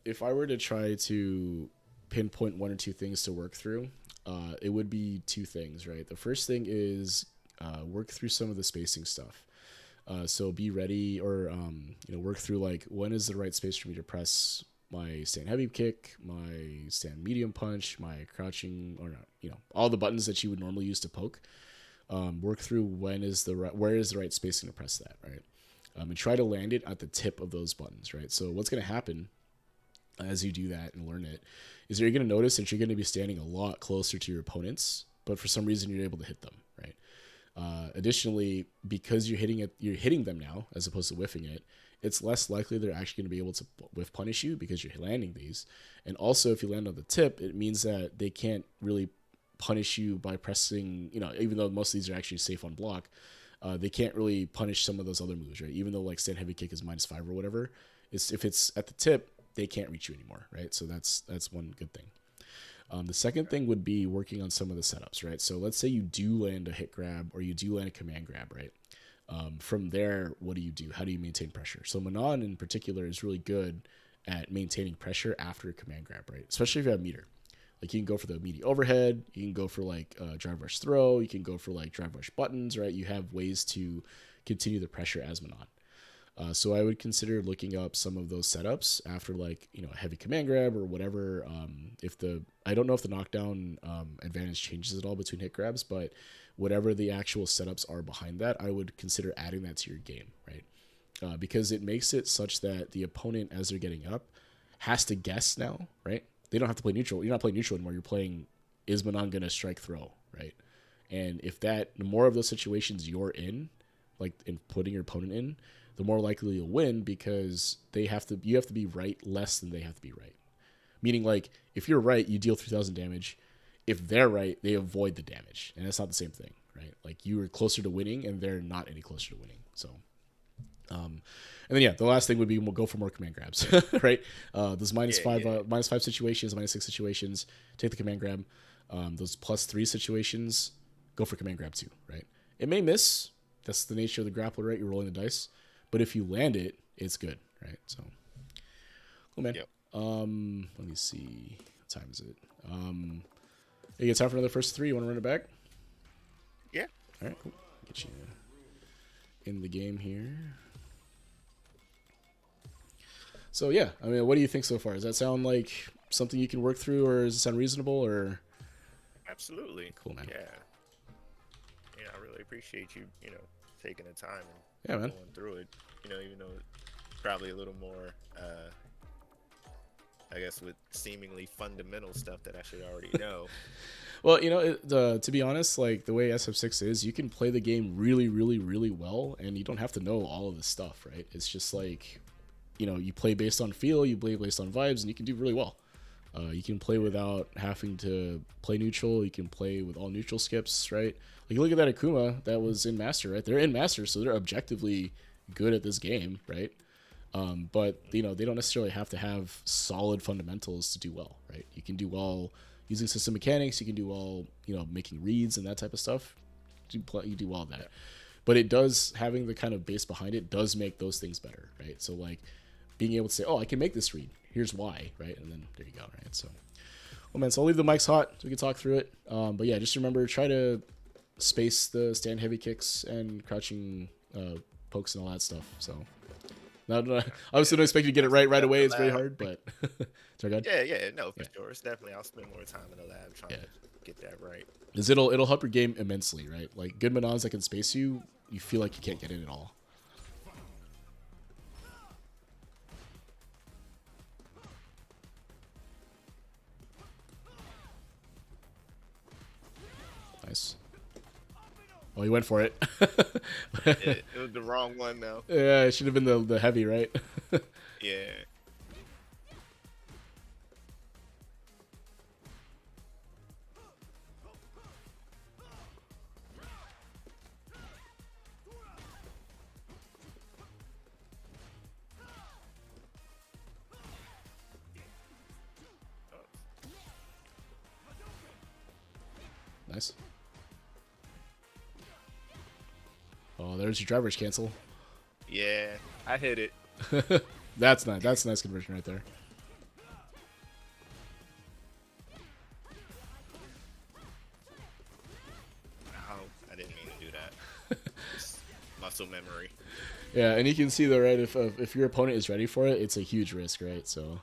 if I were to try to pinpoint one or two things to work through, it would be two things, right? The first thing is work through some of the spacing stuff. So be ready, or work through like when is the right space for me to press my stand heavy kick, my stand medium punch, my crouching, or not, all the buttons that you would normally use to poke. Work through where is the right spacing to press that, right? And try to land it at the tip of those buttons, right? So what's going to happen as you do that and learn it is you're going to notice that you're going to be standing a lot closer to your opponents, but for some reason you're able to hit them, right? Additionally, because you're hitting them now as opposed to whiffing it, it's less likely they're actually going to be able to whiff punish you because you're landing these. And also, if you land on the tip, it means that they can't really punish you by pressing, even though most of these are actually safe on block, they can't really punish some of those other moves, right? Even though like stand heavy kick is -5 or whatever, if it's at the tip, they can't reach you anymore, right? So that's one good thing. The second thing would be working on some of the setups, right? So let's say you do land a hit grab or you do land a command grab, right? From there, what do you do? How do you maintain pressure? So Manon in particular is really good at maintaining pressure after a command grab, right? Especially if you have meter. Like you can go for the immediate overhead, you can go for like drive rush throw, you can go for like drive rush buttons, right? You have ways to continue the pressure as Manon. So I would consider looking up some of those setups after like, you know, a heavy command grab or whatever. I don't know if the knockdown advantage changes at all between hit grabs, but whatever the actual setups are behind that, I would consider adding that to your game, right? Because it makes it such that the opponent, as they're getting up, has to guess now, right? They don't have to play neutral. You're not playing neutral anymore. You're playing, is Manon going to strike throw, right? And if the more of those situations you're in, like in putting your opponent in, the more likely you'll win because you have to be right less than they have to be right. Meaning like if you're right, you deal 3,000 damage. If they're right, they avoid the damage. And that's not the same thing, right? Like you are closer to winning and they're not any closer to winning. So and then yeah, the last thing would be we'll go for more command grabs, right? Those -5 situations, -6 situations, take the command grab. Those +3 situations, go for command grab too, right? It may miss. That's the nature of the grappler, right? You're rolling the dice. But if you land it, it's good, right? So, cool, man. Yep. Let me see. What time is it? You get time for another first 3? You want to run it back? Yeah. All right, cool. Get you in the game here. So yeah, I mean, what do you think so far? Does that sound like something you can work through, or does it sound reasonable? Or Absolutely. Cool, man. Yeah. Yeah, I really appreciate you, taking the time and yeah, man. going through it. Even though it's probably a little more, I guess, with seemingly fundamental stuff that I should already know. Well, to be honest, like the way SF6 is, you can play the game really, really, really well, and you don't have to know all of this stuff, right? It's just like, you play based on feel, you play based on vibes, and you can do really well. You can play without having to play neutral. You can play with all neutral skips, right? Like, look at that Akuma that was in Master, right? They're in Master, so they're objectively good at this game, right? But, they don't necessarily have to have solid fundamentals to do well, right? You can do well using system mechanics. You can do well, making reads and that type of stuff. You do well at that. But it does, having the kind of base behind it does make those things better, right? So, like, being able to say, oh, I can make this read. Here's why, right? And then there you go, right? So, well, man, so I'll leave the mics hot so we can talk through it. But yeah, just remember, try to space the stand heavy kicks and crouching pokes and all that stuff. So, obviously, don't expect you to get it right away. It's very hard, but sorry, God. Yeah, no, for sure. It's definitely, I'll spend more time in the lab trying to get that right. Because it'll help your game immensely, right? Like good Manons that can space you, you feel like you can't get in at all. Nice. Oh, he went for it. It was the wrong one, though. Yeah, it should have been the heavy, right? Yeah. Nice. Oh, there's your driver's cancel. Yeah, I hit it. That's nice. That's a nice conversion right there. Ow, I didn't mean to do that. Just muscle memory. Yeah, and you can see though, right? If your opponent is ready for it, it's a huge risk, right? So.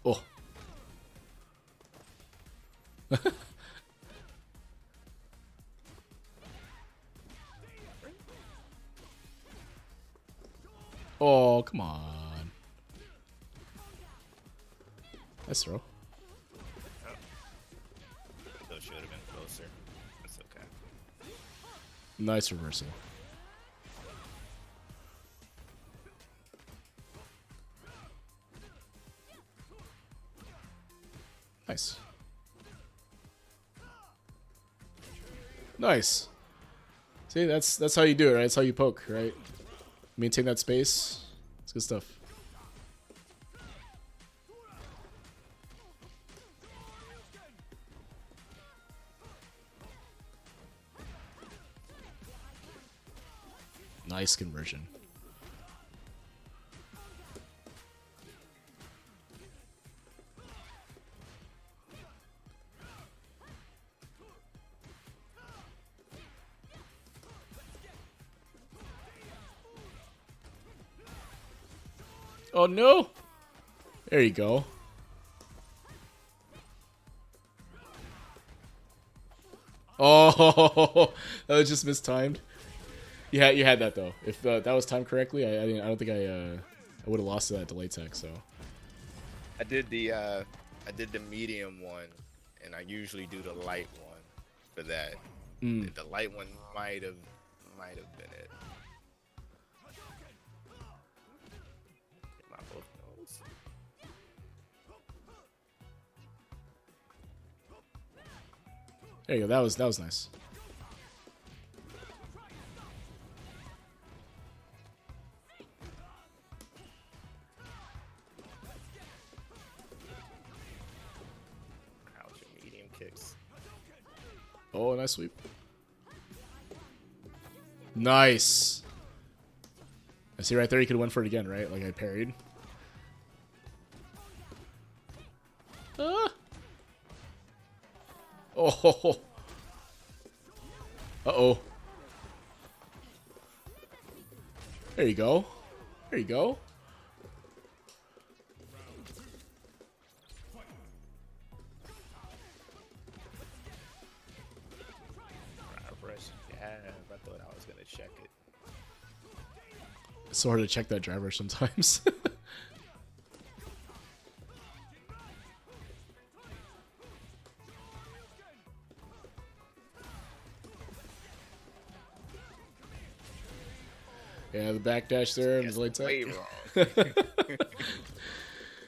Oh. Oh, come on. Nice throw. Those should have been closer. That's okay. Nice reversal. Nice. Nice. See, that's how you do it, right? That's how you poke, right? Maintain that space. It's good stuff. Nice conversion. Oh no! There you go. Oh, that was just mistimed. You had that though. If that was timed correctly, I don't think I would have lost to that delay tech. So I did the medium one, and I usually do the light one for that. The light one might have been it. Get my both nose. there you go. That was nice. Crouch and medium kicks. Oh, nice sweep. Nice. I see right there. You could win for it again, right? Like I parried. Ah. Oh. Uh-oh. There you go. There you go. Yeah, I thought I was gonna check it. It's so hard to check that driver sometimes. Yeah, the backdash there and the late Way tech. wrong.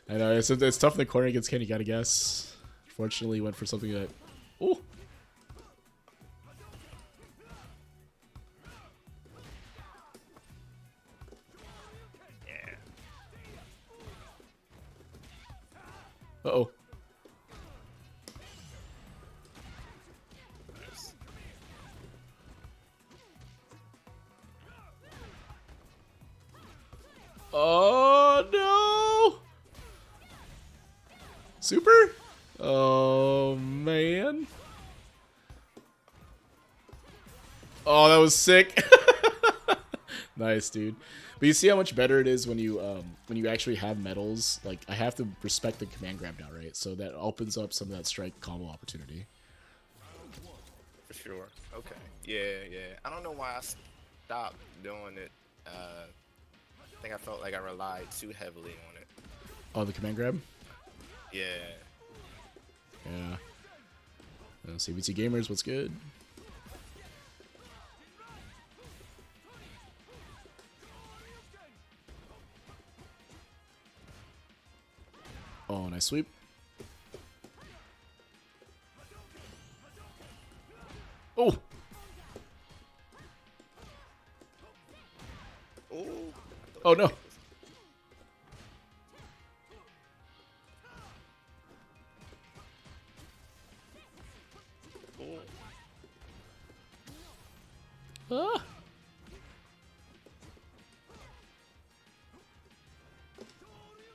I know it's tough in the corner against Ken. You gotta guess. Fortunately, he went for something that. Oh. Yeah. Uh-oh. Nice. Oh no! Super? Oh man. Oh, that was sick. Nice, dude. But you see how much better it is when you actually have medals. Like I have to respect the command grab now, right? So that opens up some of that strike combo opportunity. For sure. Okay. Yeah, yeah. I don't know why I stopped doing it. I think I felt like I relied too heavily on it. Oh, the command grab? Yeah. Yeah. CBT Gamers, what's good? Oh, nice sweep. Oh! Ooh. Oh no! Ooh. Ah!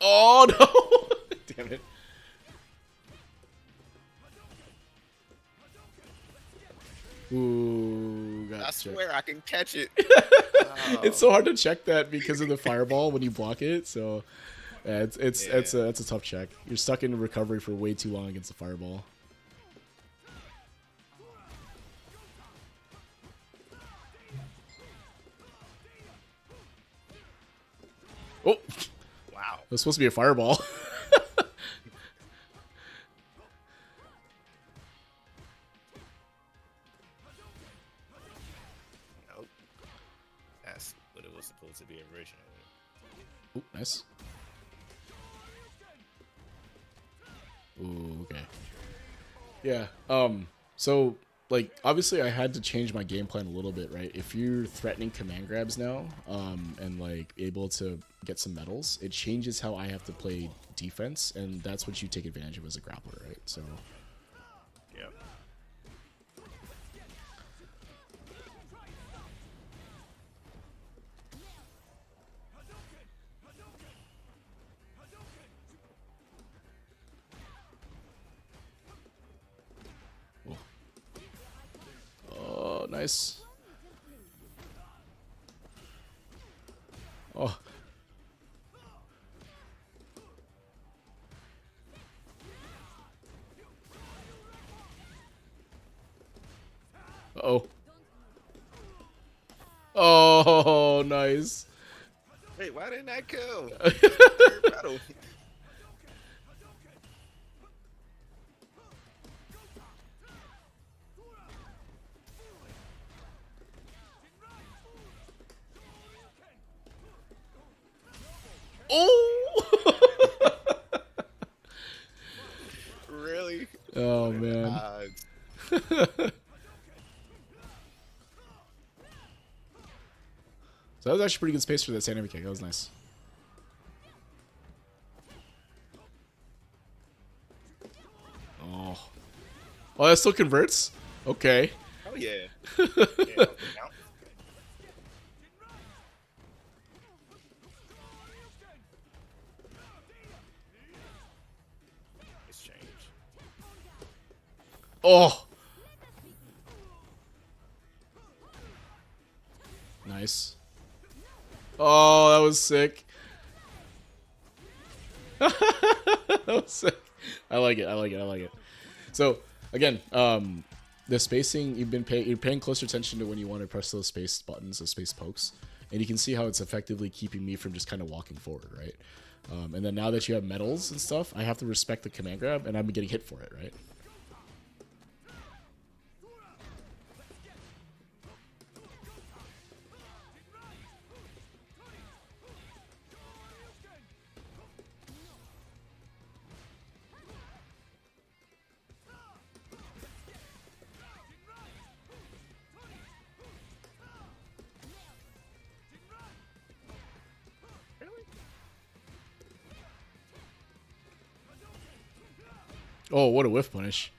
Oh no! Damn it. Ooh, I gotcha. swear I can catch it. It's so hard to check that because of the fireball when you block it. So, yeah, it's Yeah. that's a tough check. You're stuck in recovery for way too long against the fireball. Oh, Wow. it was supposed to be a fireball. was supposed to be originally. Ooh, nice. Ooh, okay. Yeah. So like obviously I had to change my game plan a little bit, right? If you're threatening command grabs now, and like able to get some medals, it changes how I have to play defense, and that's what you take advantage of as a grappler, right? So Yep. oh, nice. Oh. Uh-oh. Oh, nice. Wait, why didn't I kill? Third battle. Oh. Really? Oh What are the man. odds? So that was actually pretty good space for that Sandy kick. That was nice. Oh. Oh, that still converts? Okay. Oh yeah. Yeah. It's changed. Oh. Nice. Oh, that was sick. That was sick. I like it. I like it. I like it. So again, the spacing you're paying closer attention to when you want to press those space buttons, those space pokes, and you can see how it's effectively keeping me from just kind of walking forward, right? And then now that you have medals and stuff, I have to respect the command grab, and I'm getting hit for it, right? Oh, what a whiff punish.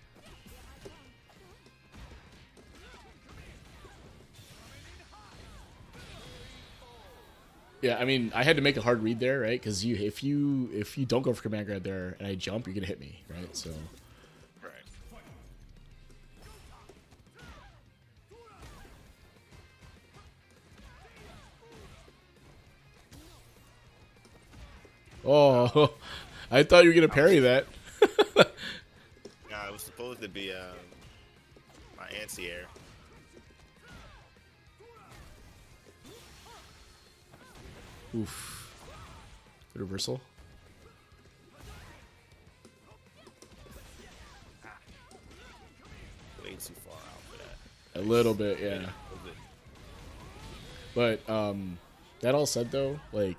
Yeah, I mean, I had to make a hard read there, right? Because if you don't go for command grab there and I jump, you're gonna hit me, right? So Right. oh, I thought you were gonna parry that. Nah, it was supposed to be my anti-air. Oof. The reversal. Way too far out for that. A little bit, yeah. But that all said though, like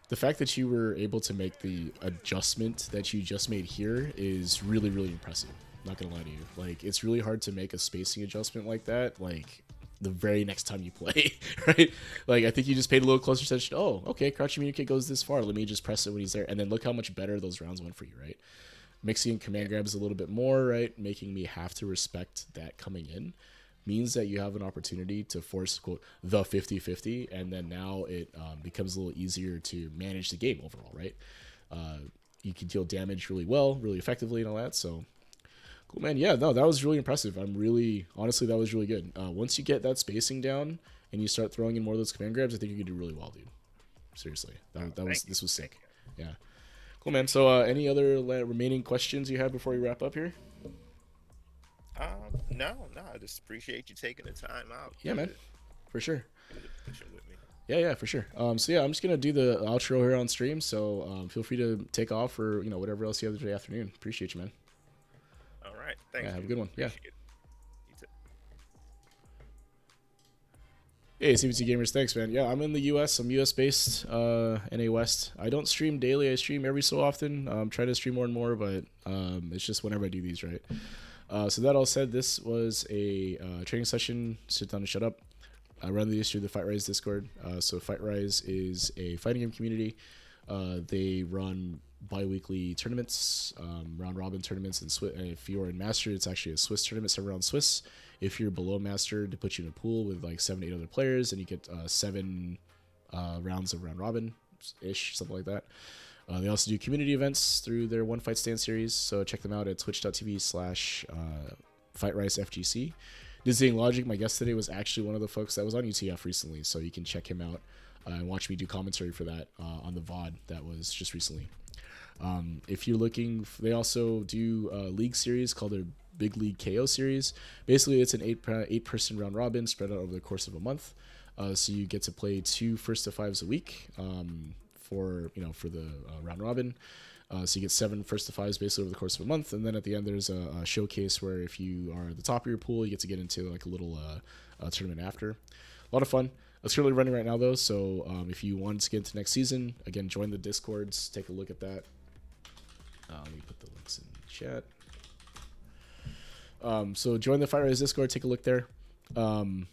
the fact that you were able to make the adjustment that you just made here is really, really impressive. Not gonna lie to you. Like it's really hard to make a spacing adjustment like that, like the very next time you play, right? Like I think you just paid a little closer attention. Oh, okay, crouching meteor kick goes this far. Let me just press it when he's there, and then look how much better those rounds went for you, right? Mixing command grabs a little bit more, right? Making me have to respect that coming in means that you have an opportunity to force quote the 50-50, and then now it becomes a little easier to manage the game overall, right? You can deal damage really well, really effectively, and all that. So cool, man. Yeah, no, that was really impressive. Honestly, that was really good. Once you get that spacing down and you start throwing in more of those command grabs, I think you can do really well, dude. Seriously, this was sick. Yeah, cool, man. So any other remaining questions you have before we wrap up here? No, I just appreciate you taking the time out. Yeah, man, for sure. With me. Yeah, for sure. So yeah, I'm just gonna do the outro here on stream. So feel free to take off or whatever else you have today afternoon. Appreciate you, man. All right, thanks. Yeah, have a good one. Yeah. Appreciate it. You too. Hey, CBT Gamers, thanks, man. Yeah, I'm in the U.S. I'm U.S. based, NA West. I don't stream daily. I stream every so often. Try to stream more and more, but it's just whenever I do these, right? So that all said, this was a training session. Sit down and shut up. I run these through the Fight Rise Discord. So Fight Rise is a fighting game community. They run bi-weekly tournaments, round robin tournaments, and if you're in Master, it's actually a Swiss tournament, 7 round Swiss. If you're below Master, to put you in a pool with like 7 to 8 other players, and you get 7 rounds of round robin ish, something like that. They also do community events through their One Fight Stand series, so check them out at twitch.tv/FightRiseFGC. DizzyingLogic, my guest today, was actually one of the folks that was on UTF recently, so you can check him out and watch me do commentary for that on the VOD that was just recently. If you're looking, they also do a league series called their Big League KO series. Basically, it's an 8-person round robin spread out over the course of a month. So you get to play 2 first to 5s a week for the round robin. So you get 7 first to 5s basically over the course of a month, and then at the end there's a showcase where if you are at the top of your pool, you get to get into like a little tournament after. A lot of fun. It's currently running right now though, so if you want to get into next season, again, join the Discords, take a look at that. Let me put the links in the chat. So join the Fight Rise Discord, take a look there. Leave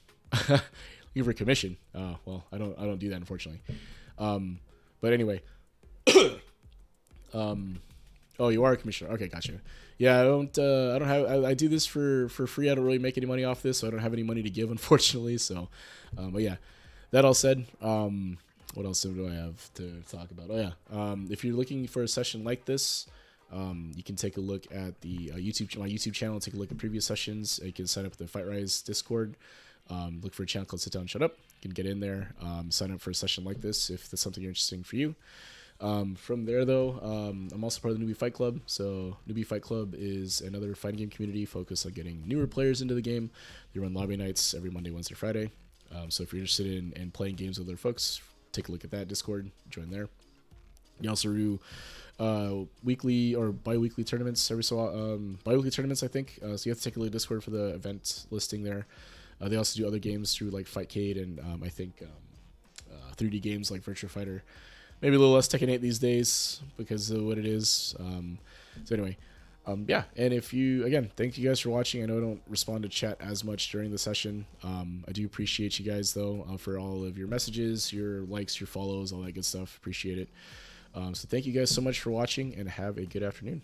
a commission. Well, I don't do that, unfortunately. But anyway. Oh, you are a commissioner. Okay, gotcha. Yeah, I don't have. I do this for free. I don't really make any money off this, so I don't have any money to give, unfortunately. So, but yeah. That all said, what else do I have to talk about? Oh yeah. If you're looking for a session like this, you can take a look at the my YouTube channel. Take a look at previous sessions. You can sign up at the Fight Rise Discord. Look for a channel called Sit Down and Shut Up. You can get in there. Sign up for a session like this if that's something interesting for you. From there, though, I'm also part of the Newbie Fight Club. So Newbie Fight Club is another fighting game community focused on getting newer players into the game. They run lobby nights every Monday, Wednesday, Friday. So if you're interested in playing games with other folks, take a look at that Discord. Join there. You also do weekly or bi-weekly tournaments bi-weekly tournaments, I think. So you have to take a look at Discord for the event listing there. They also do other games through like Fightcade and I think 3D games like Virtua Fighter. Maybe a little less Tekken 8 these days because of what it is. So anyway, yeah. And if you, again, thank you guys for watching. I know I don't respond to chat as much during the session. I do appreciate you guys, though, for all of your messages, your likes, your follows, all that good stuff. Appreciate it. So thank you guys so much for watching, and have a good afternoon.